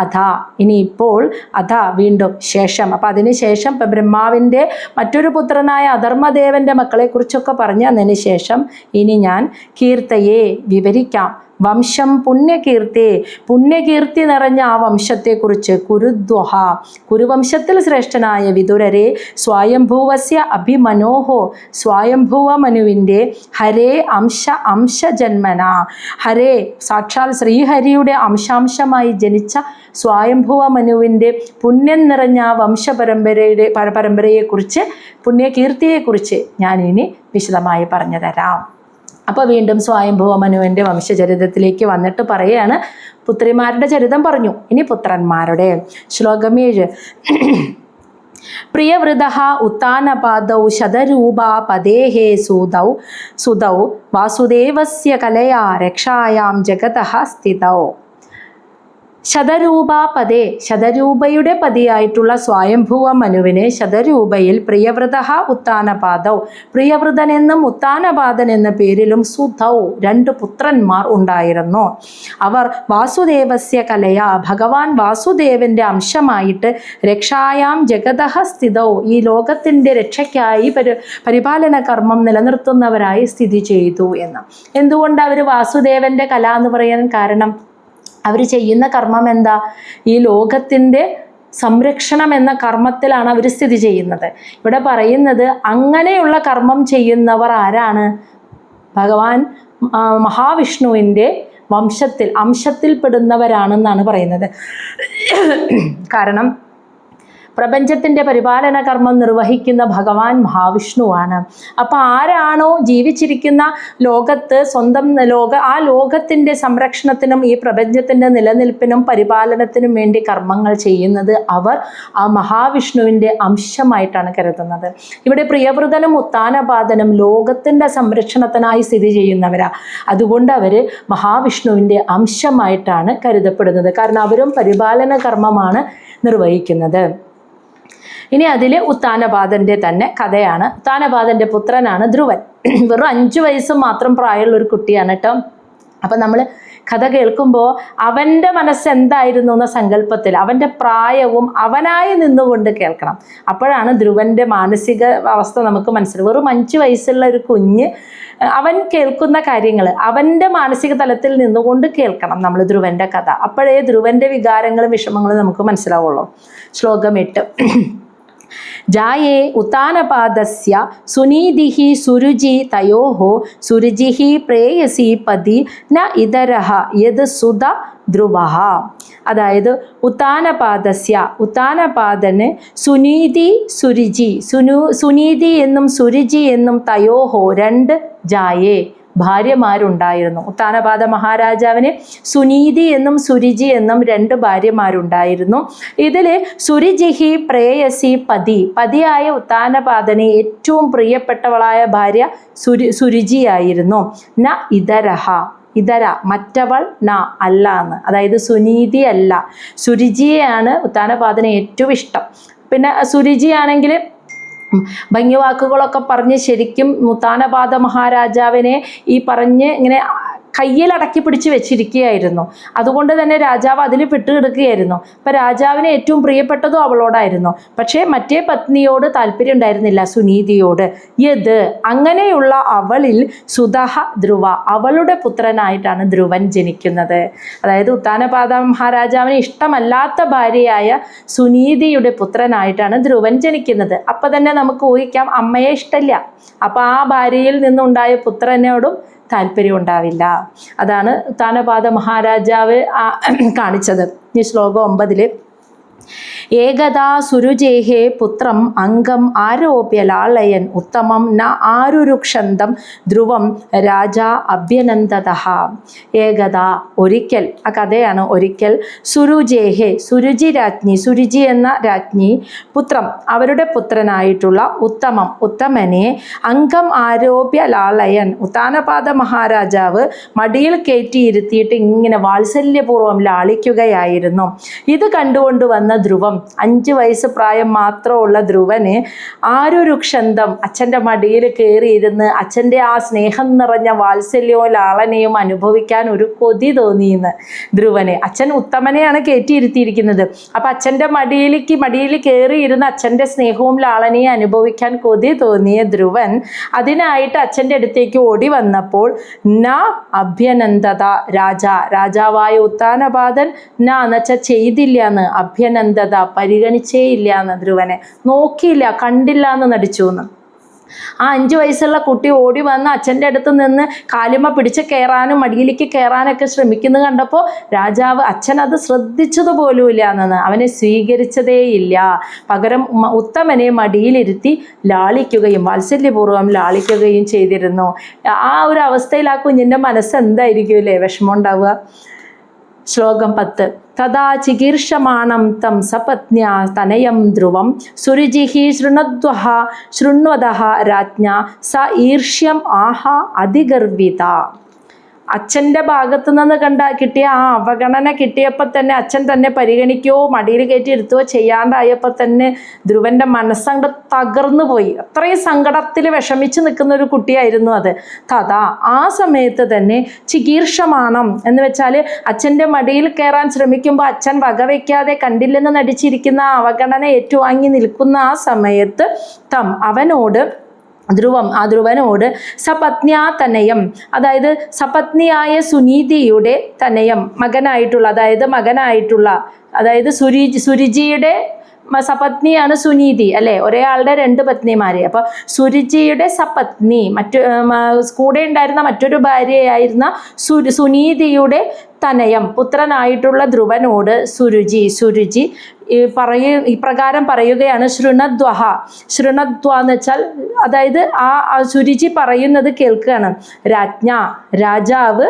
അധാ ഇനിയിപ്പോൾ അധാ വീണ്ടും ശേഷം. അപ്പം അതിന് ശേഷം ബ്രഹ്മാവിൻ്റെ മറ്റൊരു പുത്രനായ അധർമ്മദേവൻ്റെ മക്കളെക്കുറിച്ചൊക്കെ പറഞ്ഞതിന് ശേഷം ഇനി ഞാൻ കീർത്തയെ വിവരിക്കാം. വംശം പുണ്യകീർത്തി, പുണ്യകീർത്തി നിറഞ്ഞ ആ വംശത്തെക്കുറിച്ച്. കുരുദ്വഹ കുരുവംശത്തിൽ ശ്രേഷ്ഠനായ വിതുരരെ സ്വയംഭൂവസ്യ അഭിമനോഹോ സ്വയംഭൂവ മനുവിൻ്റെ ഹരേ അംശ ജന്മന. ഹരേ സാക്ഷാൽ ശ്രീഹരിയുടെ അംശാംശമായി ജനിച്ച സ്വയംഭുവ മനുവിൻ്റെ പുണ്യം നിറഞ്ഞ പരമ്പരയെക്കുറിച്ച് പുണ്യകീർത്തിയെക്കുറിച്ച് ഞാനിനി വിശദമായി പറഞ്ഞു തരാം. അപ്പോൾ വീണ്ടും സ്വയംഭുവ മനുവിൻ്റെ വംശചരിതത്തിലേക്ക് വന്നിട്ട് പറയുകയാണ്. പുത്രിമാരുടെ ചരിതം പറഞ്ഞു, ഇനി പുത്രന്മാരുടെ. ശ്ലോകം 7. പ്രിയവൃതഃ ഉത്താനപാദൗ ശതരൂപാ പദേഃ സുതൗ വാസുദേവസ്യ കലയാ രക്ഷായാം ജഗതഃ സ്ഥിതൗ. ശതരൂപ പദേ ശതരൂപയുടെ പതിയായിട്ടുള്ള സ്വയംഭുവ മനുവിന് ശതരൂപയിൽ പ്രിയവൃത ഉത്താനപാദൗ പ്രിയവൃതനെന്നും ഉത്താനപാദൻ എന്ന പേരിലും സുധൗ 2 പുത്രന്മാർ ഉണ്ടായിരുന്നു. അവർ വാസുദേവസ്യ കലയാ ഭഗവാൻ വാസുദേവന്റെ അംശമായിട്ട് രക്ഷായാം ജഗതഃ സ്ഥിതൗ ഈ ലോകത്തിൻ്റെ രക്ഷയ്ക്കായി പരിപാലന കർമ്മം നിലനിർത്തുന്നവരായി സ്ഥിതി ചെയ്തു എന്ന്. എന്തുകൊണ്ട് അവർ വാസുദേവന്റെ കല എന്ന് പറയാൻ കാരണം? അവർ ചെയ്യുന്ന കർമ്മം എന്താ? ഈ ലോകത്തിൻ്റെ സംരക്ഷണം എന്ന കർമ്മത്തിലാണ് അവർ സ്ഥിതി ചെയ്യുന്നത്. ഇവിടെ പറയുന്നത് അങ്ങനെയുള്ള കർമ്മം ചെയ്യുന്നവർ ആരാണ്? ഭഗവാൻ മഹാവിഷ്ണുവിൻ്റെ അംശത്തിൽപ്പെടുന്നവരാണെന്നാണ് പറയുന്നത്. കാരണം പ്രപഞ്ചത്തിൻ്റെ പരിപാലന കർമ്മം നിർവഹിക്കുന്ന ഭഗവാൻ മഹാവിഷ്ണുവാണ്. അപ്പോൾ ആരാണോ ജീവിച്ചിരിക്കുന്ന ലോകത്ത് ആ ലോകത്തിൻ്റെ സംരക്ഷണത്തിനും ഈ പ്രപഞ്ചത്തിൻ്റെ നിലനിൽപ്പിനും പരിപാലനത്തിനും വേണ്ടി കർമ്മങ്ങൾ ചെയ്യുന്നത് അവർ ആ മഹാവിഷ്ണുവിൻ്റെ അംശമായിട്ടാണ് കരുതുന്നത്. ഇവിടെ പ്രിയവൃതനും ഉത്താനപാദനും ലോകത്തിൻ്റെ സംരക്ഷണത്തിനായി സ്ഥിതി ചെയ്യുന്നവരാണ്. അതുകൊണ്ട് അവർ മഹാവിഷ്ണുവിൻ്റെ അംശമായിട്ടാണ് കരുതപ്പെടുന്നത്. കാരണം അവരും പരിപാലന കർമ്മമാണ് നിർവഹിക്കുന്നത്. ഇനി അതിൽ ഉത്താനപാദൻ്റെ തന്നെ കഥയാണ്. ഉത്താനപാദൻ്റെ പുത്രനാണ് ധ്രുവൻ. വെറും 5 വയസ്സ് മാത്രം പ്രായമുള്ള ഒരു കുട്ടിയാണ് കേട്ടോ. അപ്പം നമ്മൾ കഥ കേൾക്കുമ്പോൾ അവൻ്റെ മനസ്സ് എന്തായിരുന്നു എന്ന സങ്കല്പത്തിൽ അവൻ്റെ പ്രായവും അവനായി നിന്നുകൊണ്ട് കേൾക്കണം. അപ്പോഴാണ് ധ്രുവൻ്റെ മാനസിക അവസ്ഥ നമുക്ക് മനസ്സിലാവും. വെറും 5 വയസ്സുള്ള ഒരു കുഞ്ഞ് അവൻ കേൾക്കുന്ന കാര്യങ്ങൾ അവൻ്റെ മാനസിക തലത്തിൽ നിന്നുകൊണ്ട് കേൾക്കണം നമ്മൾ ധ്രുവൻ്റെ കഥ. അപ്പോഴേ ധ്രുവൻ്റെ വികാരങ്ങളും വിഷമങ്ങളും നമുക്ക് മനസ്സിലാവുള്ളൂ. ശ്ലോകം 8. ജായേ ഉത്താനപാദസ്യ സുനീതിഃ സുരുചി തയോഃ സുരുചിഃ പ്രേയസി പതി ന ഇതരഃ യത് സുത ധ്രുവഃ. അതായത് ഉത്താനപാദന് സുനീതി സുരുചി സുനീതി എന്നും സുരുചി എന്നും തയോഃ 2 ജായേ ഭാര്യമാരുണ്ടായിരുന്നു. ഉത്താനപാദ മഹാരാജാവിന് സുനീതി എന്നും സുരുചി എന്നും 2 ഭാര്യമാരുണ്ടായിരുന്നു. ഇതിൽ സുരുചിഹി പ്രേയസി പതിയായ ഉത്താനപാദന് ഏറ്റവും പ്രിയപ്പെട്ടവളായ ഭാര്യ സുരുചിയായിരുന്നു. ന ഇതര മറ്റവൾ അല്ല എന്ന്. അതായത് സുനീതി അല്ല, സുരുചിയെയാണ് ഉത്താനപാദന് ഏറ്റവും ഇഷ്ടം. പിന്നെ സുരുചിയാണെങ്കിൽ ഭംഗിവാക്കുകളൊക്കെ പറഞ്ഞ് ശരിക്കും ഉത്താനപാദ മഹാരാജാവിനെ ഈ പറഞ്ഞ് ഇങ്ങനെ കയ്യിലടക്കി പിടിച്ച് വെച്ചിരിക്കുകയായിരുന്നു. അതുകൊണ്ട് തന്നെ രാജാവ് അതിൽ പെട്ടുകിടക്കുകയായിരുന്നു. അപ്പം രാജാവിന് ഏറ്റവും പ്രിയപ്പെട്ടതും അവളോടായിരുന്നു. പക്ഷേ മറ്റേ പത്നിയോട് താല്പര്യം ഉണ്ടായിരുന്നില്ല, സുനീതിയോട്. അങ്ങനെയുള്ള അവളിൽ സുതഹ ധ്രുവ അവളുടെ പുത്രനായിട്ടാണ് ധ്രുവൻ ജനിക്കുന്നത്. അതായത് ഉത്താനപാദ മഹാരാജാവിന് ഇഷ്ടമല്ലാത്ത ഭാര്യയായ സുനീതിയുടെ പുത്രനായിട്ടാണ് ധ്രുവൻ ജനിക്കുന്നത്. അപ്പം തന്നെ നമുക്ക് ഊഹിക്കാം അമ്മയെ ഇഷ്ടമില്ല. അപ്പം ആ ഭാര്യയിൽ നിന്നുണ്ടായ പുത്രനോടും താല്പര്യം ഉണ്ടാവില്ല. അതാണ് ഉത്താനപാദ മഹാരാജാവ് കാണിച്ചത്. ഈ ശ്ലോകം 9. ഏകദാ സുരുചേഹേ പുത്രം അംഗം ആരോപ്യ ലാളയൻ ഉത്തമം ന ആരുരുക്ഷന്തം ധ്രുവം രാജാ അഭ്യനന്ദതഃ. ഏകദാ ഒരിക്കൽ, ആ കഥയാണ്. ഒരിക്കൽ സുരുചേഹേ സുരുചി രാജ്ഞി, സുരുചി എന്ന രാജ്ഞി പുത്രം അവരുടെ പുത്രനായിട്ടുള്ള ഉത്തമനെ അംഗം ആരോപ്യ ലാളയൻ ഉത്താനപാദ മഹാരാജാവ് മടിയിൽ കയറ്റിയിരുത്തിയിട്ട് ഇങ്ങനെ വാത്സല്യപൂർവ്വം ലാളിക്കുകയായിരുന്നു. ഇത് കണ്ടുകൊണ്ട് വന്ന ധ്രുവം, 5 വയസ്സ് പ്രായം മാത്രമുള്ള ധ്രുവന് ആരുരുക്ഷന്തം അച്ഛൻ്റെ മടിയിൽ കയറിയിരുന്ന് അച്ഛൻ്റെ ആ സ്നേഹം നിറഞ്ഞ വാത്സല്യവും ലാളനയും അനുഭവിക്കാൻ ഒരു കൊതി തോന്നിയെന്ന് ധ്രുവന്. അച്ഛൻ ഉത്തമനെയാണ് കയറ്റിയിരുത്തിയിരിക്കുന്നത്. അപ്പം അച്ഛൻ്റെ മടിയിൽ കയറിയിരുന്ന് അച്ഛൻ്റെ സ്നേഹവും ലാളനയും അനുഭവിക്കാൻ കൊതി തോന്നിയ ധ്രുവൻ അതിനായിട്ട് അച്ഛൻ്റെ അടുത്തേക്ക് ഓടി വന്നപ്പോൾ ന അഭ്യനന്ദത രാജാവായ ഉത്താനപാദൻ ന എന്നുവെച്ചാൽ ചെയ്തില്ല എന്ന്, അഭ്യനന്ദത പരിഗണിച്ചേ ഇല്ല എന്ന്, ധ്രുവനെ നോക്കിയില്ല, കണ്ടില്ല എന്ന് നടിച്ചു എന്ന്. ആ 5 വയസ്സുള്ള കുട്ടി ഓടി വന്ന് അച്ഛൻ്റെ അടുത്ത് നിന്ന് കാലുമ പിടിച്ച് കയറാനും മടിയിലേക്ക് കയറാനൊക്കെ ശ്രമിക്കുന്നത് കണ്ടപ്പോൾ രാജാവ് അച്ഛൻ അത് ശ്രദ്ധിച്ചതുപോലുമില്ല എന്നു, അവനെ സ്വീകരിച്ചതേയില്ല. പകരം ഉത്തമനെ മടിയിലിരുത്തി ലാളിക്കുകയും വാത്സല്യപൂർവ്വം ലാളിക്കുകയും ചെയ്തിരുന്നു. ആ ഒരു അവസ്ഥയിൽ ആ കുഞ്ഞിൻ്റെ മനസ്സ് എന്തായിരിക്കും അല്ലേ, വിഷമം ഉണ്ടാവുക. ശ്ലോകം 10. തഥാ ചികീർഷമാണം തം സപത്ന്യാ തനയം ധ്രുവം സുരുചിഃ ശൃണ്വതഃ രാജ്ഞാ സ ഈർഷ്യം ആഹ അതിഗർവിത. അച്ഛൻ്റെ ഭാഗത്തു നിന്ന് കിട്ടിയ ആ അവഗണന കിട്ടിയപ്പോൾ തന്നെ അച്ഛൻ തന്നെ പരിഗണിക്കുകയോ മടിയിൽ കയറ്റി ഇരുത്തുകയോ ചെയ്യാണ്ടായപ്പോൾ തന്നെ ധ്രുവൻ്റെ മനസ്സങ്ങോട്ട് തകർന്നു പോയി. അത്രയും സങ്കടത്തിൽ വിഷമിച്ച് നിൽക്കുന്ന ഒരു കുട്ടിയായിരുന്നു അത്. തഥാ ആ സമയത്ത് തന്നെ ചികീർഷമാണം എന്ന് വെച്ചാൽ അച്ഛൻ്റെ മടിയിൽ കയറാൻ ശ്രമിക്കുമ്പോൾ അച്ഛൻ വകവയ്ക്കാതെ കണ്ടില്ലെന്ന് നടിച്ചിരിക്കുന്ന ആ അവഗണന ഏറ്റുവാങ്ങി നിൽക്കുന്ന ആ സമയത്ത് അവനോട് ധ്രുവനോട് സപത്ന്യാ തനയം, അതായത് സപത്നിയായ സുനീതിയുടെ തനയം അതായത് സുരുചിയുടെ സപത്നിയാണ് സുനീതി അല്ലേ, ഒരേ ആളുടെ 2 പത്നിമാരെ. അപ്പോൾ സുരുചിയുടെ സപത്നി കൂടെ ഉണ്ടായിരുന്ന മറ്റൊരു ഭാര്യയായിരുന്ന സുനീതിയുടെ തനയം പുത്രനായിട്ടുള്ള ധ്രുവനോട് സുരുചി ഇപ്രകാരം പറയുകയാണ്. ശൃണദ്വ എന്ന് വെച്ചാൽ അതായത് ആ സുരുചി പറയുന്നത് കേൾക്കുകയാണ്. രാജാവ്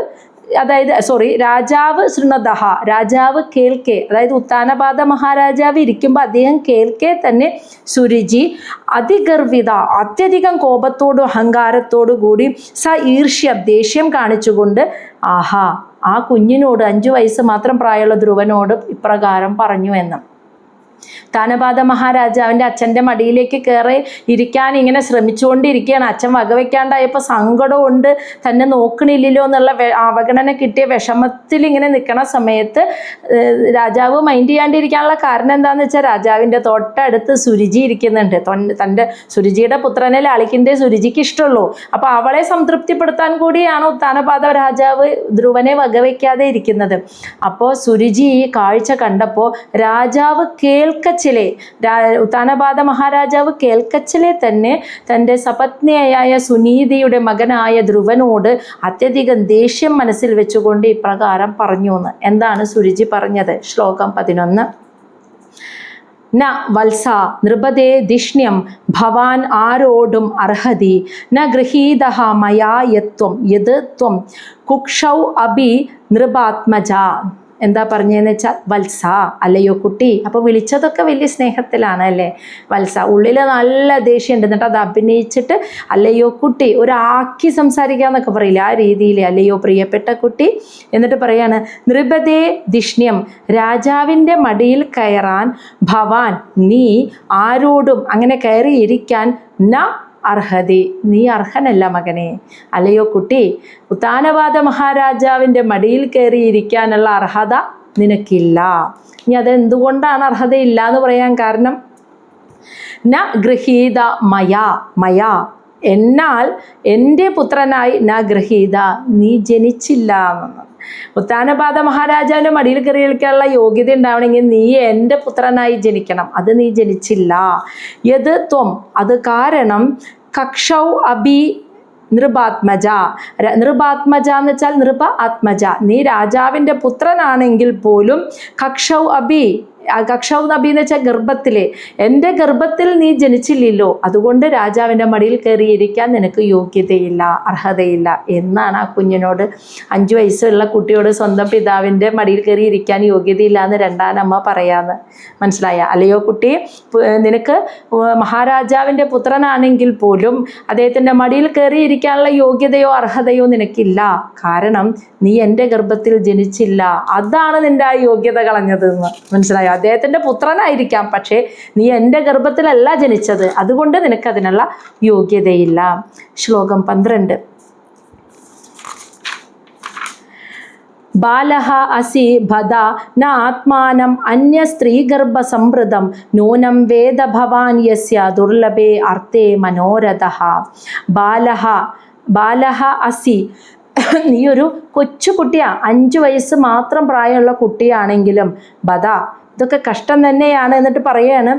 ശൃണദഹ, രാജാവ് കേൾക്കെ, അതായത് ഉത്താനപാദ മഹാരാജാവ് ഇരിക്കുമ്പോൾ അദ്ദേഹം കേൾക്കെ തന്നെ സുരുചി അതിഗർവിത, അത്യധികം കോപത്തോടും അഹങ്കാരത്തോടു കൂടി ഈർഷ്യം ദേഷ്യം കാണിച്ചുകൊണ്ട് ആ കുഞ്ഞിനോട് 5 വയസ്സ് മാത്രം പ്രായമുള്ള ധ്രുവനോട് ഇപ്രകാരം പറഞ്ഞു എന്ന്. ഉത്താനപാദ മഹാരാജാവിൻ്റെ അച്ഛൻ്റെ മടിയിലേക്ക് കയറി ഇരിക്കാൻ ഇങ്ങനെ ശ്രമിച്ചുകൊണ്ടിരിക്കുകയാണ്. അച്ഛൻ വകവയ്ക്കാണ്ടായപ്പോൾ സങ്കടമുണ്ട്, തന്നെ നോക്കണില്ലല്ലോ എന്നുള്ള അവഗണന കിട്ടിയ വിഷമത്തിൽ ഇങ്ങനെ നിൽക്കണ സമയത്ത് രാജാവ് മൈൻഡ് ചെയ്യാണ്ടിരിക്കാനുള്ള കാരണം എന്താണെന്ന് വെച്ചാൽ രാജാവിൻ്റെ തൊട്ടടുത്ത് സുരുചി ഇരിക്കുന്നുണ്ട്. തൻ്റെ സുരുചിയുടെ പുത്രനെ ലാളിക്കിൻ്റെ സുരുചിക്ക് ഇഷ്ടമുള്ളൂ. അപ്പോൾ അവളെ സംതൃപ്തിപ്പെടുത്താൻ കൂടിയാണ് ഉത്താനപാദ രാജാവ് ധ്രുവനെ വകവയ്ക്കാതെ ഇരിക്കുന്നത്. അപ്പോൾ സുരുചി ഈ കാഴ്ച കണ്ടപ്പോൾ രാജാവ് ഉത്താനപാദ മഹാരാജാവ് കേൾക്കച്ചിലെ തന്നെ തൻ്റെ സപത്നിയായ സുനീതിയുടെ മകനായ ധ്രുവനോട് അത്യധികം ദേഷ്യം മനസ്സിൽ വെച്ചുകൊണ്ട് ഇപ്രകാരം പറഞ്ഞു എന്ന്. എന്താണ് സുരുചി പറഞ്ഞത്? ശ്ലോകം 11. ന വത്സ നൃപതേ ധിഷ്ണ്യം ഭവാൻ ആരോടും അർഹതി ന ഗൃഹീതഃ മയാ യത് ത്വം കുക്ഷൗ അഭി നൃപാത്മജ. എന്താ പറഞ്ഞതെന്ന് വെച്ചാൽ വത്സ, അല്ലയോ കുട്ടി. അപ്പോൾ വിളിച്ചതൊക്കെ വലിയ സ്നേഹത്തിലാണ് അല്ലേ. വത്സ, ഉള്ളിൽ നല്ല ദേഷ്യമുണ്ട്, എന്നിട്ട് അത് അഭിനയിച്ചിട്ട് അല്ലയോ കുട്ടി, ഒരാക്കി സംസാരിക്കാന്നൊക്കെ പറയില്ല, ആ രീതിയിൽ അല്ലയോ പ്രിയപ്പെട്ട കുട്ടി. എന്നിട്ട് പറയാണ് നൃപതേ ധിഷ്ണ്യം, രാജാവിൻ്റെ മടിയിൽ കയറാൻ ഭവാൻ നീ ആരോടും അങ്ങനെ കയറിയിരിക്കാൻ ന അർഹതി, നീ അർഹനല്ല മകനെ. അല്ലയോ കുട്ടി, ഉത്താനപാദ മഹാരാജാവിൻ്റെ മടിയിൽ കയറിയിരിക്കാനുള്ള അർഹത നിനക്കില്ല. ഇനി അതെന്തുകൊണ്ടാണ് അർഹതയില്ല എന്ന് പറയാൻ കാരണം, ന ഗൃഹീത മയാ എന്നാൽ എൻ്റെ പുത്രനായി ന ഗൃഹീത, നീ ജനിച്ചില്ല എന്നാണ്. ഉത്താനപാദ മഹാരാജാവിൻ്റെ മടിയിൽ കയറിയിരിക്കാനുള്ള യോഗ്യത ഉണ്ടാവണമെങ്കിൽ നീ എൻ്റെ പുത്രനായി ജനിക്കണം, അത് നീ ജനിച്ചില്ല. യത് ത്വം, അത് കാരണം കക്ഷൗ അഭി നൃപാത്മജ എന്ന് വെച്ചാൽ നൃപ ആത്മജ, നീ രാജാവിൻ്റെ പുത്രനാണെങ്കിൽ പോലും കക്ഷൗ അഭി കക്ഷൗനബി എന്ന് വെച്ചാൽ ഗർഭത്തിലെ, എൻ്റെ ഗർഭത്തിൽ നീ ജനിച്ചില്ലല്ലോ, അതുകൊണ്ട് രാജാവിൻ്റെ മടിയിൽ കയറിയിരിക്കാൻ നിനക്ക് യോഗ്യതയില്ല, അർഹതയില്ല എന്നാണ് ആ കുഞ്ഞിനോട്, 5 വയസ്സുള്ള കുട്ടിയോട് സ്വന്തം പിതാവിൻ്റെ മടിയിൽ കയറിയിരിക്കാൻ യോഗ്യതയില്ല എന്ന് രണ്ടാനമ്മ പറയാന്ന് മനസ്സിലായ? അല്ലയോ കുട്ടി, നിനക്ക് മഹാരാജാവിൻ്റെ പുത്രനാണെങ്കിൽ പോലും അദ്ദേഹത്തിൻ്റെ മടിയിൽ കയറിയിരിക്കാനുള്ള യോഗ്യതയോ അർഹതയോ നിനക്കില്ല. കാരണം നീ എൻ്റെ ഗർഭത്തിൽ ജനിച്ചില്ല, അതാണ് നിൻ്റെ ആ യോഗ്യത കളഞ്ഞതെന്ന് മനസ്സിലായോ? അദ്ദേഹത്തിൻ്റെ പുത്രനായിരിക്കാം, പക്ഷേ നീ എൻ്റെ ഗർഭത്തിലല്ല ജനിച്ചത്, അതുകൊണ്ട് നിനക്കതിനുള്ള യോഗ്യതയില്ല. ശ്ലോകം 12. ബാലഹ അസി ഭദ ന ആത്മാനം അന്യ സ്ത്രീഗർഭസംവൃതം നൂനം വേദ ഭവാൻ യസ്യ ദുർലഭേ അർത്ഥേ മനോരഥഃ. ബാലഹ അസി, നീ ഒരു കൊച്ചുകുട്ടിയാ, 5 വയസ്സ് മാത്രം പ്രായമുള്ള കുട്ടിയാണെങ്കിലും ബദ, ഇതൊക്കെ കഷ്ടം തന്നെയാണ്. എന്നിട്ട് പറയാണ്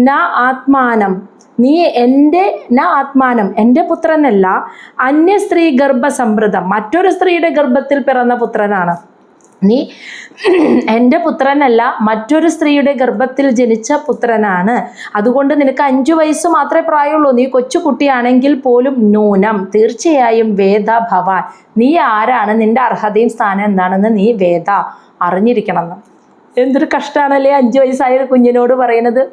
ന ആത്മാനം, നീ എൻ്റെ പുത്രനല്ല, അന്യ സ്ത്രീ ഗർഭസംവൃതം, മറ്റൊരു സ്ത്രീയുടെ ഗർഭത്തിൽ പിറന്ന പുത്രനാണ് നീ. എൻ്റെ പുത്രനല്ല, മറ്റൊരു സ്ത്രീയുടെ ഗർഭത്തിൽ ജനിച്ച പുത്രനാണ്. അതുകൊണ്ട് നിനക്ക് 5 വയസ്സ് മാത്രമേ പ്രായമുള്ളൂ, നീ കൊച്ചുകുട്ടിയാണെങ്കിൽ പോലും നൂനം, തീർച്ചയായും വേദ ഭവാൻ, നീ ആരാണ്, നിന്റെ അർഹതയും സ്ഥാനം എന്താണെന്ന് നീ വേദ അറിഞ്ഞിരിക്കണമെന്ന്. എന്തൊരു കഷ്ടമാണല്ലേ 5 വയസ്സായ കുഞ്ഞിനോട് പറയുന്നത്.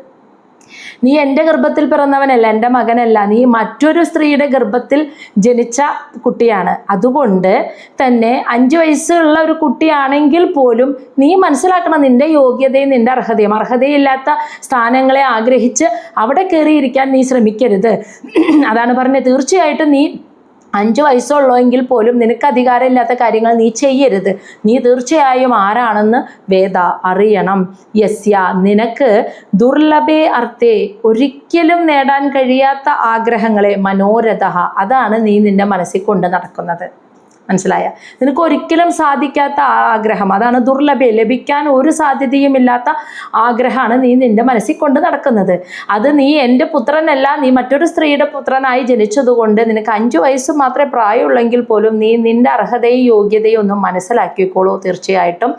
നീ എൻ്റെ ഗർഭത്തിൽ പിറന്നവനല്ല, എൻ്റെ മകനല്ല, നീ മറ്റൊരു സ്ത്രീയുടെ ഗർഭത്തിൽ ജനിച്ച കുട്ടിയാണ്. അതുകൊണ്ട് തന്നെ 5 വയസ്സുള്ള ഒരു കുട്ടിയാണെങ്കിൽ പോലും നീ മനസ്സിലാക്കണം നിൻ്റെ യോഗ്യതയും നിൻ്റെ അർഹതയും. അർഹതയില്ലാത്ത സ്ഥാനങ്ങളെ ആഗ്രഹിച്ച് അവിടെ കയറിയിരിക്കാൻ നീ ശ്രമിക്കരുത്. അതാണ് പറഞ്ഞത്. തീർച്ചയായിട്ടും നീ 5 വയസ്സുള്ളെങ്കിൽ പോലും നിനക്ക് അധികാരമില്ലാത്ത കാര്യങ്ങൾ നീ ചെയ്യരുത്. നീ തീർച്ചയായും ആരാണെന്ന് വേദ അറിയണം. യസ്യ, നിനക്ക് ദുർലഭേ അർത്ഥേ, ഒരിക്കലും നേടാൻ കഴിയാത്ത ആഗ്രഹങ്ങളെ, മനോരഥഃ, അതാണ് നീ നിന്റെ മനസ്സിൽ കൊണ്ട് നടക്കുന്നത്. മനസ്സിലായ? നിനക്ക് ഒരിക്കലും സാധിക്കാത്ത ആഗ്രഹം, അതാണ് ദുർലഭ്യ, ലഭിക്കാൻ ഒരു സാധ്യതയുമില്ലാത്ത ആഗ്രഹമാണ് നീ നിന്റെ മനസ്സിൽ കൊണ്ട് നടക്കുന്നത്. അത് നീ എൻ്റെ പുത്രനല്ല, നീ മറ്റൊരു സ്ത്രീയുടെ പുത്രനായി ജനിച്ചതുകൊണ്ട് നിനക്ക് 5 വയസ്സ് മാത്രമേ പ്രായമുള്ളെങ്കിൽ പോലും നീ നിന്റെ അർഹതയും യോഗ്യതയും ഒന്നും മനസ്സിലാക്കിക്കോളൂ. തീർച്ചയായിട്ടും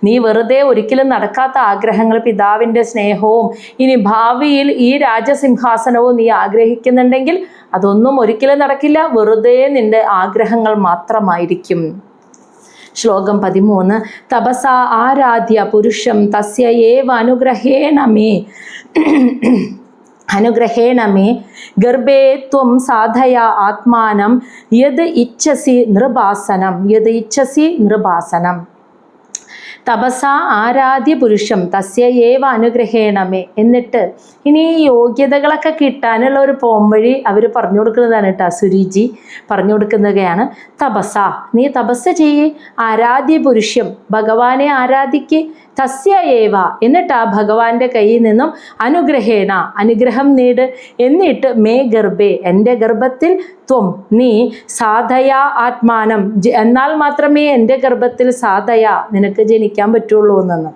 നീ വെറുതെ ഒരിക്കലും നടക്കാത്ത ആഗ്രഹങ്ങൾ, പിതാവിൻ്റെ സ്നേഹവും ഇനി ഭാവിയിൽ ഈ രാജസിംഹാസനവും നീ ആഗ്രഹിക്കുന്നുണ്ടെങ്കിൽ അതൊന്നും ഒരിക്കലും നടക്കില്ല. വെറുതെ നിന്റെ ആഗ്രഹങ്ങൾ മാത്രമായിരിക്കും. ശ്ലോകം 13. തപസ ആരാധ്യ പുരുഷം തസ്യ ഏവ അനുഗ്രഹേണ മേ ഗർഭേ ത്വം സാധയ ആത്മാനം യത് ഇച്ഛസി നൃപാസനം. തപസ ആരാധ്യ പുരുഷം തസ്യ ഏവ അനുഗ്രഹേണമേ. എന്നിട്ട് ഇനി ഈ യോഗ്യതകളൊക്കെ കിട്ടാനുള്ള ഒരു പോംവഴി അവർ പറഞ്ഞു കൊടുക്കുന്നതാണ് കേട്ടോ. സുരുചി പറഞ്ഞു കൊടുക്കുന്നതാണ്. തപസ, നീ തപസ് ചെയ്യ്. ആരാധ്യ പുരുഷം, ഭഗവാനെ ആരാധിക്ക്. തസ്യ ഏവ, എന്നിട്ട് ആ ഭഗവാന്റെ കയ്യിൽ നിന്നും അനുഗ്രഹേണ, അനുഗ്രഹം നേട്. എന്നിട്ട് മേ ഗർഭേ, എൻ്റെ ഗർഭത്തിൽ ത്വം, നീ സാധയ ആത്മാനം, എന്നാൽ മാത്രമേ എൻ്റെ ഗർഭത്തിൽ സാധയ, നിനക്ക് ജനിക്കാൻ പറ്റുള്ളൂ എന്നു.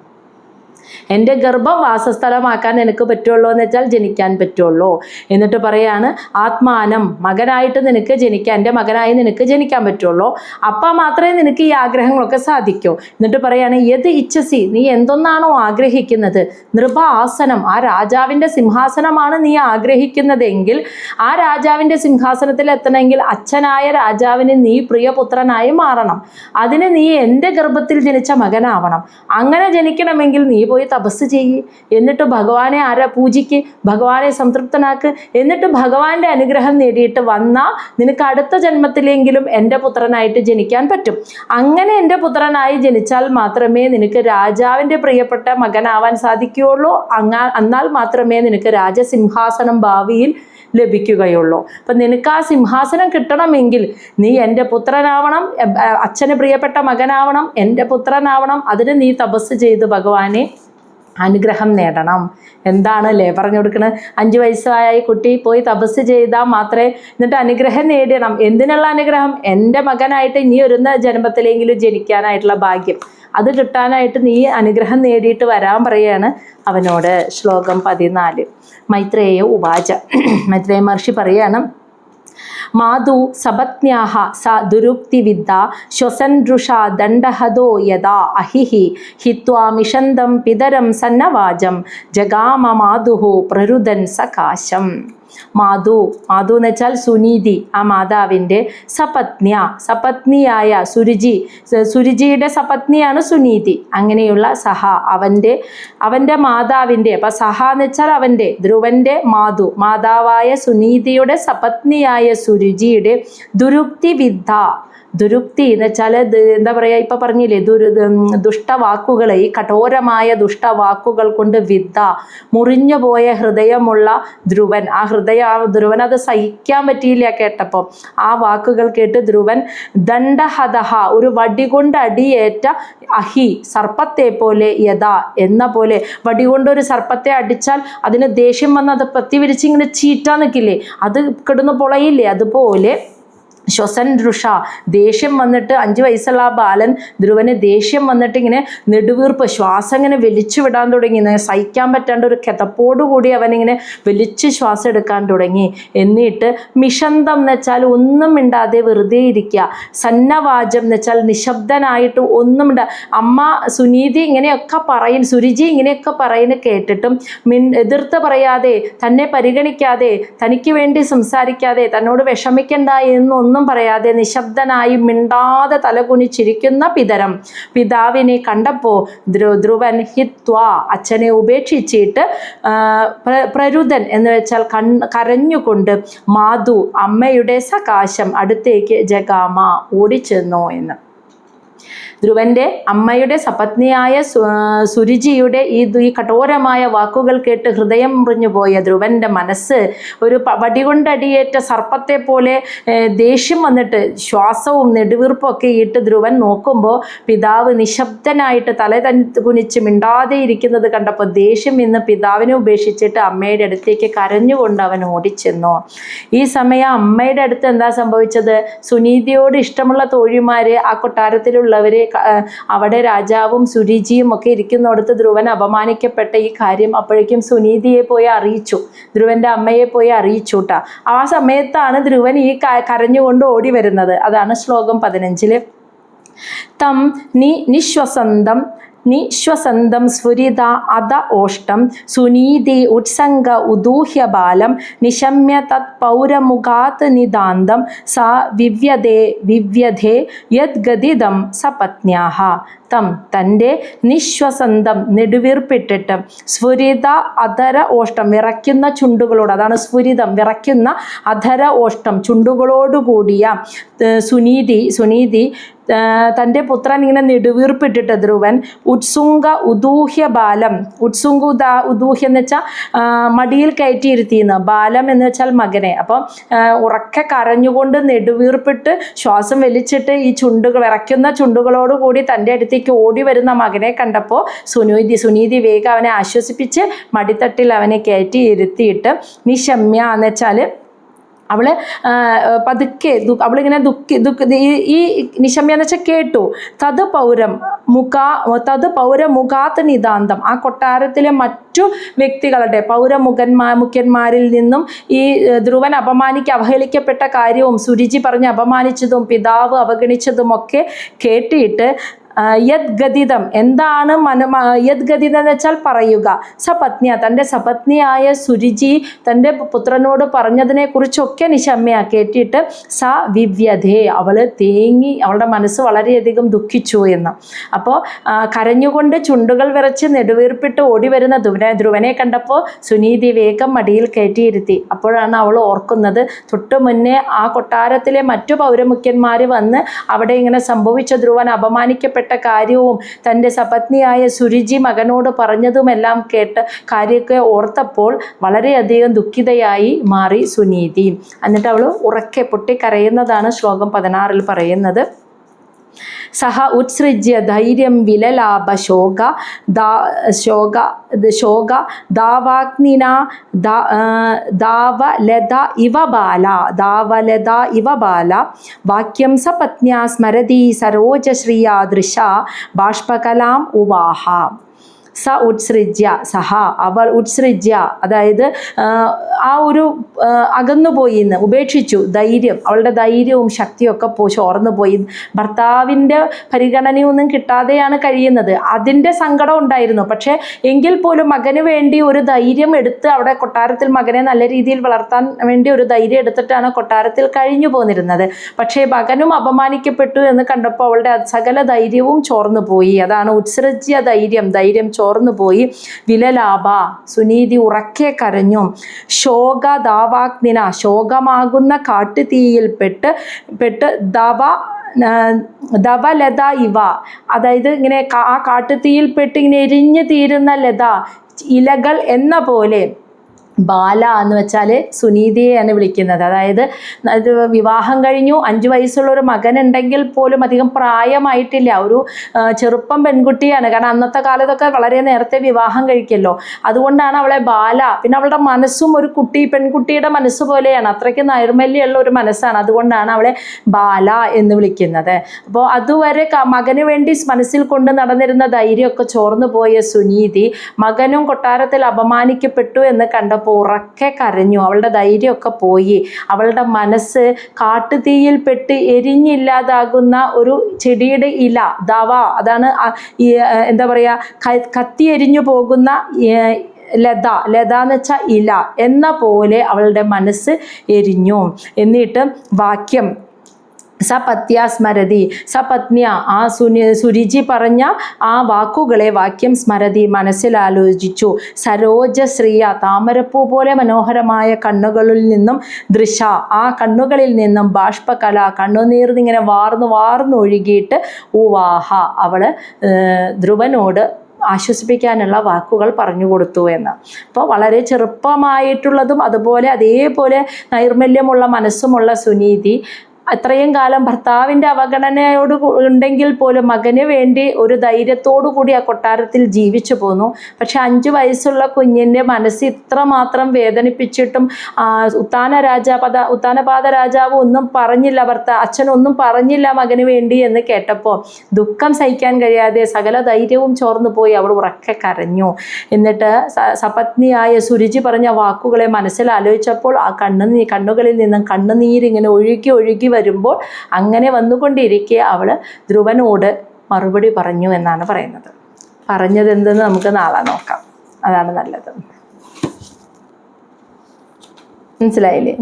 എൻ്റെ ഗർഭം വാസസ്ഥലമാക്കാൻ നിനക്ക് പറ്റുള്ളൂ എന്ന് വെച്ചാൽ ജനിക്കാൻ പറ്റുള്ളൂ. എന്നിട്ട് പറയാണ് ആത്മാനം, മകനായിട്ട് നിനക്ക് ജനിക്കാൻ, എൻ്റെ മകനായി നിനക്ക് ജനിക്കാൻ പറ്റുള്ളൂ. അപ്പം മാത്രമേ നിനക്ക് ഈ ആഗ്രഹങ്ങളൊക്കെ സാധിക്കൂ. എന്നിട്ട് പറയാണ് യത് ഇച്ഛസി, നീ എന്തൊന്നാണോ ആഗ്രഹിക്കുന്നത്, നൃപ ആസനം, ആ രാജാവിൻ്റെ സിംഹാസനമാണ് നീ ആഗ്രഹിക്കുന്നതെങ്കിൽ ആ രാജാവിൻ്റെ സിംഹാസനത്തിൽ എത്തണമെങ്കിൽ അച്ഛനായ രാജാവിന് നീ പ്രിയപുത്രനായി മാറണം. അതിന് നീ എൻ്റെ ഗർഭത്തിൽ ജനിച്ച മകനാവണം. അങ്ങനെ ജനിക്കണമെങ്കിൽ നീ പോയി തപസ് ചെയ്യ്. എന്നിട്ട് ഭഗവാനെ പൂജിക്ക്, ഭഗവാനെ സംതൃപ്തനാക്ക്. എന്നിട്ട് ഭഗവാന്റെ അനുഗ്രഹം നേടിയിട്ട് വന്നാൽ നിനക്ക് അടുത്ത ജന്മത്തിലെങ്കിലും എൻ്റെ പുത്രനായിട്ട് ജനിക്കാൻ പറ്റും. അങ്ങനെ എൻ്റെ പുത്രനായി ജനിച്ചാൽ മാത്രമേ നിനക്ക് രാജാവിൻ്റെ പ്രിയപ്പെട്ട മകനാവാൻ സാധിക്കുകയുള്ളൂ. എന്നാൽ മാത്രമേ നിനക്ക് രാജസിംഹാസനം ഭാവിയിൽ ലഭിക്കുകയുള്ളൂ. അപ്പം നിനക്ക് ആ സിംഹാസനം കിട്ടണമെങ്കിൽ നീ എൻ്റെ പുത്രനാവണം, അച്ഛന് പ്രിയപ്പെട്ട മകനാവണം, എൻ്റെ പുത്രനാവണം. അതിന് നീ തപസ് ചെയ്ത് ഭഗവാനെ അനുഗ്രഹം നേടണം. എന്താണല്ലേ പറഞ്ഞു കൊടുക്കുന്നത്? 5 വയസ്സായ കുട്ടി പോയി തപസ് ചെയ്താൽ മാത്രമേ, എന്നിട്ട് അനുഗ്രഹം നേടണം. എന്തിനുള്ള അനുഗ്രഹം? എൻ്റെ മകനായിട്ട് ഇനി വരുന്ന ജന്മത്തിലെങ്കിലും ജനിക്കാനായിട്ടുള്ള ഭാഗ്യം, അത് കിട്ടാനായിട്ട് നീ അനുഗ്രഹം നേടിയിട്ട് വരാൻ പറയുകയാണ് അവനോട്. ശ്ലോകം 14. മൈത്രേയ ഉവാച, മൈത്രേയ മഹർഷി പറയാണ് മാതു സപത്ന്യാഹ സ ദുരുക്തിവിദ്യ ശ്വസൻദൃഷാ ദണ്ഡഹതോ യഥാ അഹിഹി ഹിത്വാ മിഷന്തം പിതരം സന്നവാജം ജഗാമ മാതുഹു പ്രരുദൻ സകാശം. മാതു എന്ന് വെച്ചാൽ സുനീതി, ആ മാതാവിൻ്റെ സപത്നിയായ സുരുചിയുടെ സപത്നിയാണ് സുനീതി. അങ്ങനെയുള്ള സഹ അവൻ്റെ മാതാവിൻ്റെ, അപ്പം സഹ എന്ന് വെച്ചാൽ അവൻ്റെ, ധ്രുവൻ്റെ മാതാവായ സുനീതിയുടെ സപത്നിയായ സുരുചിയുടെ ദുരുക്തി എന്ന് വെച്ചാൽ എന്താ പറയുക, ഇപ്പം പറഞ്ഞില്ലേ ദുഷ്ടവാക്കുകൾ, ഈ കഠോരമായ ദുഷ്ടവാക്കുകൾ കൊണ്ട് മുറിഞ്ഞു പോയ ഹൃദയമുള്ള ധ്രുവൻ, ധ്രുവൻ അത് സഹിക്കാൻ പറ്റിയില്ല കേട്ടപ്പോൾ. ആ വാക്കുകൾ കേട്ട് ധ്രുവൻ ദണ്ഡഹതഹ, ഒരു വടി കൊണ്ട് അടിയേറ്റ അഹി, സർപ്പത്തെ പോലെ യഥാ എന്ന പോലെ. വടി കൊണ്ടൊരു സർപ്പത്തെ അടിച്ചാൽ അതിന് ദേഷ്യം വന്ന് അത് പ്രතිവിരിച്ച് ഇങ്ങനെ ചീറ്റാൻ നിൽക്കില്ലേ, അത് കിടന്ന് പൊളയില്ലേ, അതുപോലെ ശ്വസൻദൃഷ, ദേഷ്യം വന്നിട്ട് 5 വയസ്സുള്ള ആ ബാലൻ ധ്രുവന് ദേഷ്യം വന്നിട്ട് ഇങ്ങനെ നെടുവീർപ്പ് ശ്വാസം ഇങ്ങനെ വലിച്ചു വിടാൻ തുടങ്ങി. സഹിക്കാൻ പറ്റാണ്ട് ഒരു കിതപ്പോടുകൂടി അവനിങ്ങനെ വലിച്ച് ശ്വാസം എടുക്കാൻ തുടങ്ങി. എന്നിട്ട് മിഷന്തം എന്ന് വെച്ചാൽ ഒന്നും മിണ്ടാതെ വെറുതെ ഇരിക്കുക, സന്നവാചം എന്ന് വെച്ചാൽ നിശബ്ദനായിട്ട് ഒന്നും അമ്മ സുനീതി ഇങ്ങനെയൊക്കെ സുരുചി ഇങ്ങനെയൊക്കെ പറയുന്നത് കേട്ടിട്ടും എതിർത്ത് പറയാതെ, തന്നെ പരിഗണിക്കാതെ, തനിക്ക് വേണ്ടി സംസാരിക്കാതെ, തന്നോട് വിഷമിക്കണ്ട എന്നൊന്നും പറയാതെ നിശബ്ദനായി മിണ്ടാതെ തലകുനിച്ചിരിക്കുന്ന പിതാവിനെ കണ്ടപ്പോൾ ധ്രുവൻ ഹിത്വാ, അച്ഛനെ ഉപേക്ഷിച്ചിട്ട് പ്രരുദൻ എന്ന് വെച്ചാൽ കരഞ്ഞുകൊണ്ട് മാതു, അമ്മയുടെ സകാശം അടുത്തേക്ക് ജഗാമ, ഓടിച്ചെന്നു എന്ന്. ധ്രുവൻ്റെ അമ്മയുടെ സപത്നിയായ സുരുചിയുടെ ഈ കഠോരമായ വാക്കുകൾ കേട്ട് ഹൃദയം മുറിഞ്ഞു പോയ ധ്രുവൻ്റെ മനസ്സ് ഒരു വടികൊണ്ടടിയേറ്റ സർപ്പത്തെ പോലെ ദേഷ്യം വന്നിട്ട് ശ്വാസവും നെടുവീർപ്പും ഒക്കെ ഇട്ട് ധ്രുവൻ നോക്കുമ്പോൾ പിതാവ് നിശബ്ദനായിട്ട് തല കുനിച്ച് മിണ്ടാതെ ഇരിക്കുന്നത് കണ്ടപ്പോൾ ദേഷ്യം ഇന്ന് പിതാവിനെ ഉപേക്ഷിച്ചിട്ട് അമ്മയുടെ അടുത്തേക്ക് കരഞ്ഞുകൊണ്ട് അവൻ ഓടിച്ചെന്നു. ഈ സമയം അമ്മയുടെ അടുത്ത് എന്താ സംഭവിച്ചത്? സുനീതിയോട് ഇഷ്ടമുള്ള തോഴിമാർ, ആ കൊട്ടാരത്തിലുള്ളവർ, അവിടെ രാജാവും സുരുചിയും ഒക്കെ ഇരിക്കുന്നിടത്ത് ധ്രുവൻ അപമാനിക്കപ്പെട്ട ഈ കാര്യം അപ്പോഴേക്കും സുനീതിയെ പോയി അറിയിച്ചു, ധ്രുവൻ്റെ അമ്മയെ പോയി അറിയിച്ചു കേട്ടോ. ആ സമയത്താണ് ധ്രുവൻ ഈ കരഞ്ഞുകൊണ്ട് ഓടി വരുന്നത്. അതാണ് ശ്ലോകം 15. തം നിശ്വസന്തം സ്ഫുരിത അത ഓഷ്ടം സുനീതി ഉത്സംഗ ഉദൂഹ്യ ബാലം നിശമ്യ തത് പൗരമുഖാത് നിതാന്തം സാ വിവ്യധേ യദ്ഗദിതം സപത്ന്യാഹ. തൻ്റെ നിശ്വസന്തം നെടുവീർപ്പിട്ടിട്ട് സ്ഫുരിത അധര ഓഷ്ടം വിറയ്ക്കുന്ന ചുണ്ടുകളോട്, അതാണ് സ്ഫുരിതം, വിറയ്ക്കുന്ന അധര ഓഷ്ടം ചുണ്ടുകളോടുകൂടിയ സുനീതി തൻ്റെ പുത്രൻ ഇങ്ങനെ നെടുവീർപ്പിട്ടിട്ട് ധ്രുവൻ ഉത്സുംഗ ഉദൂഹ്യ ബാലം, ഉദൂഹ്യ എന്ന് വെച്ചാൽ മടിയിൽ കയറ്റിയിരുത്തിയെന്ന്, ബാലം എന്ന് വെച്ചാൽ മകനെ. അപ്പം ഉറക്കെ കരഞ്ഞുകൊണ്ട് നെടുവീർപ്പിട്ട് ശ്വാസം വലിച്ചിട്ട് ഈ വിറയ്ക്കുന്ന ചുണ്ടുകളോടുകൂടി തൻ്റെ അടുത്തേക്ക് ഓടി വരുന്ന മകനെ കണ്ടപ്പോൾ സുനീതി വേഗം അവനെ ആശ്വസിപ്പിച്ച് മടിത്തട്ടിൽ അവനെ കയറ്റി ഇരുത്തിയിട്ട് നിശമ്യ എന്ന് വെച്ചാൽ അവള് പതുക്കെ അവളിങ്ങനെ ഈ നിശമ്യ എന്ന് വെച്ചാൽ കേട്ടു. തത് പൗരമുഖാത്ത് നിതാന്തം, ആ കൊട്ടാരത്തിലെ മറ്റു വ്യക്തികളുടെ മുഖ്യന്മാരിൽ നിന്നും ഈ ധ്രുവൻ അവഹേളിക്കപ്പെട്ട കാര്യവും സുരുചി പറഞ്ഞ് അപമാനിച്ചതും പിതാവ് അവഗണിച്ചതും ഒക്കെ കേട്ടിട്ട് യദ്ഗദിതം, എന്താണ് യദ്ഗദിതം എന്ന് വെച്ചാൽ പറയുക, സപത്നിയ, തൻ്റെ സപത്നിയായ സുരുചി തൻ്റെ പുത്രനോട് പറഞ്ഞതിനെ കുറിച്ചൊക്കെ നിശമ്യ കേട്ടിട്ട് സ വിവ്യധേ, അവള് തേങ്ങി, അവളുടെ മനസ്സ് വളരെയധികം ദുഃഖിച്ചു എന്ന്. അപ്പോൾ കരഞ്ഞുകൊണ്ട് ചുണ്ടുകൾ വിറച്ച് നെടുവീർപ്പിട്ട് ഓടി വരുന്ന ധ്രുവനെ കണ്ടപ്പോൾ സുനീതി വേഗം മടിയിൽ കയറ്റിയിരുത്തി. അപ്പോഴാണ് അവൾ ഓർക്കുന്നത്, തൊട്ടു മുന്നേ ആ കൊട്ടാരത്തിലെ മറ്റു പൗരമുഖ്യന്മാർ വന്ന് അവിടെ ഇങ്ങനെ സംഭവിച്ച ധ്രുവൻ അപമാനിക്കപ്പെട്ട കാര്യവും തൻ്റെ സപത്നിയായ സുരുചി മകനോട് പറഞ്ഞതുമെല്ലാം കേട്ട് കാര്യമൊക്കെ ഓർത്തപ്പോൾ വളരെയധികം ദുഃഖിതയായി മാറി സുനീതി. എന്നിട്ട് അവൾ ഉറക്കെ പൊട്ടിക്കരയുന്നതാണ് ശ്ലോകം 16 പറയുന്നത്. സഹ ഉത്സൃജ്യ ധൈര്യം വിലലാഭ ശോക ദാവാഗ്നിന ദാവലത ഇവ ബാല വാക്യം സപത്ന്യാ സ്മരതി സരോജശ്രിയാ ദൃശ ബാഷ്പകലാം ഉവാഹ. സ ഉത്സൃജ്യ സഹ അവൾ ഉത്സൃജ്യ അതായത് ആ ഒരു അകന്നുപോയി എന്ന് ഉപേക്ഷിച്ചു ധൈര്യം, അവളുടെ ധൈര്യവും ശക്തിയും ഒക്കെ ചോർന്നു പോയി. ഭർത്താവിൻ്റെ പരിഗണനയൊന്നും കിട്ടാതെയാണ് കഴിയുന്നത്. അതിൻ്റെ സങ്കടം ഉണ്ടായിരുന്നു. പക്ഷേ എങ്കിൽ പോലും മകന് വേണ്ടി ഒരു ധൈര്യം എടുത്ത് അവിടെ കൊട്ടാരത്തിൽ മകനെ നല്ല രീതിയിൽ വളർത്താൻ വേണ്ടി ഒരു ധൈര്യം എടുത്തിട്ടാണ് കൊട്ടാരത്തിൽ കഴിഞ്ഞു പോന്നിരുന്നത്. പക്ഷേ മകനും അപമാനിക്കപ്പെട്ടു എന്ന് കണ്ടപ്പോൾ അവളുടെ സകല ധൈര്യവും ചോർന്നു പോയി. അതാണ് ഉത്സൃജ്യ ധൈര്യം ചോർന്നു പോയി. വിലലാഭ സുനീതി ഉറക്കെ കരഞ്ഞു. ശോക ദാവാഗ്നിന ശോകമാകുന്ന കാട്ടുതീയിൽ പെട്ട് ദവലത ഇവ അതായത് ഇങ്ങനെ ആ കാട്ടുതീയിൽ പെട്ട് ഇങ്ങനെ എരിഞ്ഞു തീരുന്ന ലത ഇലകൾ എന്ന പോലെ. ബാല എന്ന് വെച്ചാൽ സുനീതിയെയാണ് വിളിക്കുന്നത്. അതായത് വിവാഹം കഴിഞ്ഞു, 5 വയസ്സുള്ള ഒരു മകനുണ്ടെങ്കിൽ പോലും അധികം പ്രായമായിട്ടില്ല, ഒരു ചെറുപ്പം പെൺകുട്ടിയാണ്. കാരണം അന്നത്തെ കാലത്തൊക്കെ വളരെ നേരത്തെ വിവാഹം കഴിക്കല്ലോ. അതുകൊണ്ടാണ് അവളെ ബാല. പിന്നെ അവളുടെ മനസ്സും ഒരു പെൺകുട്ടിയുടെ മനസ്സ് പോലെയാണ്, അത്രയ്ക്ക് നൈർമല്യമുള്ള ഒരു മനസ്സാണ്. അതുകൊണ്ടാണ് അവളെ ബാല എന്ന് വിളിക്കുന്നത്. അപ്പോൾ അതുവരെ മകന് വേണ്ടി മനസ്സിൽ കൊണ്ട് നടന്നിരുന്ന ധൈര്യമൊക്കെ ചോർന്നു പോയ സുനീതി മകനും കൊട്ടാരത്തിൽ അപമാനിക്കപ്പെട്ടു എന്ന് കണ്ടപ്പോൾ ഉറക്കെ കരഞ്ഞു. അവളുടെ ധൈര്യമൊക്കെ പോയി. അവളുടെ മനസ്സ് കാട്ടുതീയിൽപ്പെട്ട് എരിഞ്ഞില്ലാതാകുന്ന ഒരു ചെടിയുടെ ഇല അതാണ് എന്താ പറയുക, കത്തി എരിഞ്ഞു പോകുന്ന ലത എന്ന് വെച്ചാൽ ഇല എന്ന പോലെ അവളുടെ മനസ്സ് എരിഞ്ഞു. എന്നിട്ട് വാക്യം സപത്യ സ്മരതി സപത്നിയ ആ സുരുചി പറഞ്ഞ ആ വാക്കുകളെ വാക്യം സ്മരതി മനസ്സിലാലോചിച്ചു. സരോജശ്രീയ താമരപ്പൂ പോലെ മനോഹരമായ കണ്ണുകളിൽ നിന്നും ദൃശ ആ കണ്ണുകളിൽ നിന്നും ബാഷ്പകല കണ്ണുനീർന്നിങ്ങനെ വാർന്നൊഴുകിയിട്ട് ഉവാഹ അവൾ ധ്രുവനോട് ആശ്വസിപ്പിക്കാനുള്ള വാക്കുകൾ പറഞ്ഞു കൊടുത്തു എന്ന്. അപ്പോൾ വളരെ ചെറുപ്പമായിട്ടുള്ളതും അതുപോലെ അതേപോലെ നൈർമല്യമുള്ള മനസ്സുമുള്ള സുനീതി അത്രയും കാലം ഭർത്താവിൻ്റെ അവഗണനയോട് ഉണ്ടെങ്കിൽ പോലും മകന് വേണ്ടി ഒരു ധൈര്യത്തോടു കൂടി ആ കൊട്ടാരത്തിൽ ജീവിച്ചു പോന്നു. പക്ഷെ 5 വയസ്സുള്ള കുഞ്ഞിൻ്റെ മനസ്സ് ഇത്രമാത്രം വേദനിപ്പിച്ചിട്ടും ഉത്താനപാത രാജാവ് ഒന്നും പറഞ്ഞില്ല, അച്ഛനൊന്നും പറഞ്ഞില്ല മകന് വേണ്ടി എന്ന് കേട്ടപ്പോൾ ദുഃഖം സഹിക്കാൻ കഴിയാതെ സകല ധൈര്യവും ചോർന്നു പോയി. അവൾ ഉറക്കെ കരഞ്ഞു. എന്നിട്ട് സപത്നിയായ സുരുചി പറഞ്ഞ വാക്കുകളെ മനസ്സിൽ ആലോചിച്ചപ്പോൾ ആ കണ്ണുകളിൽ നിന്നും കണ്ണുനീരിങ്ങനെ ഒഴുകി വരുമ്പോൾ അങ്ങനെ വന്നുകൊണ്ടിരിക്കെ അവൾ ധ്രുവനോട് മറുപടി പറഞ്ഞു എന്നാണ് പറയുന്നത്. പറഞ്ഞത് എന്തെന്ന് നമുക്ക് നാളെ നോക്കാം, അതാണ് നല്ലത്. മനസ്സിലായില്ലേ?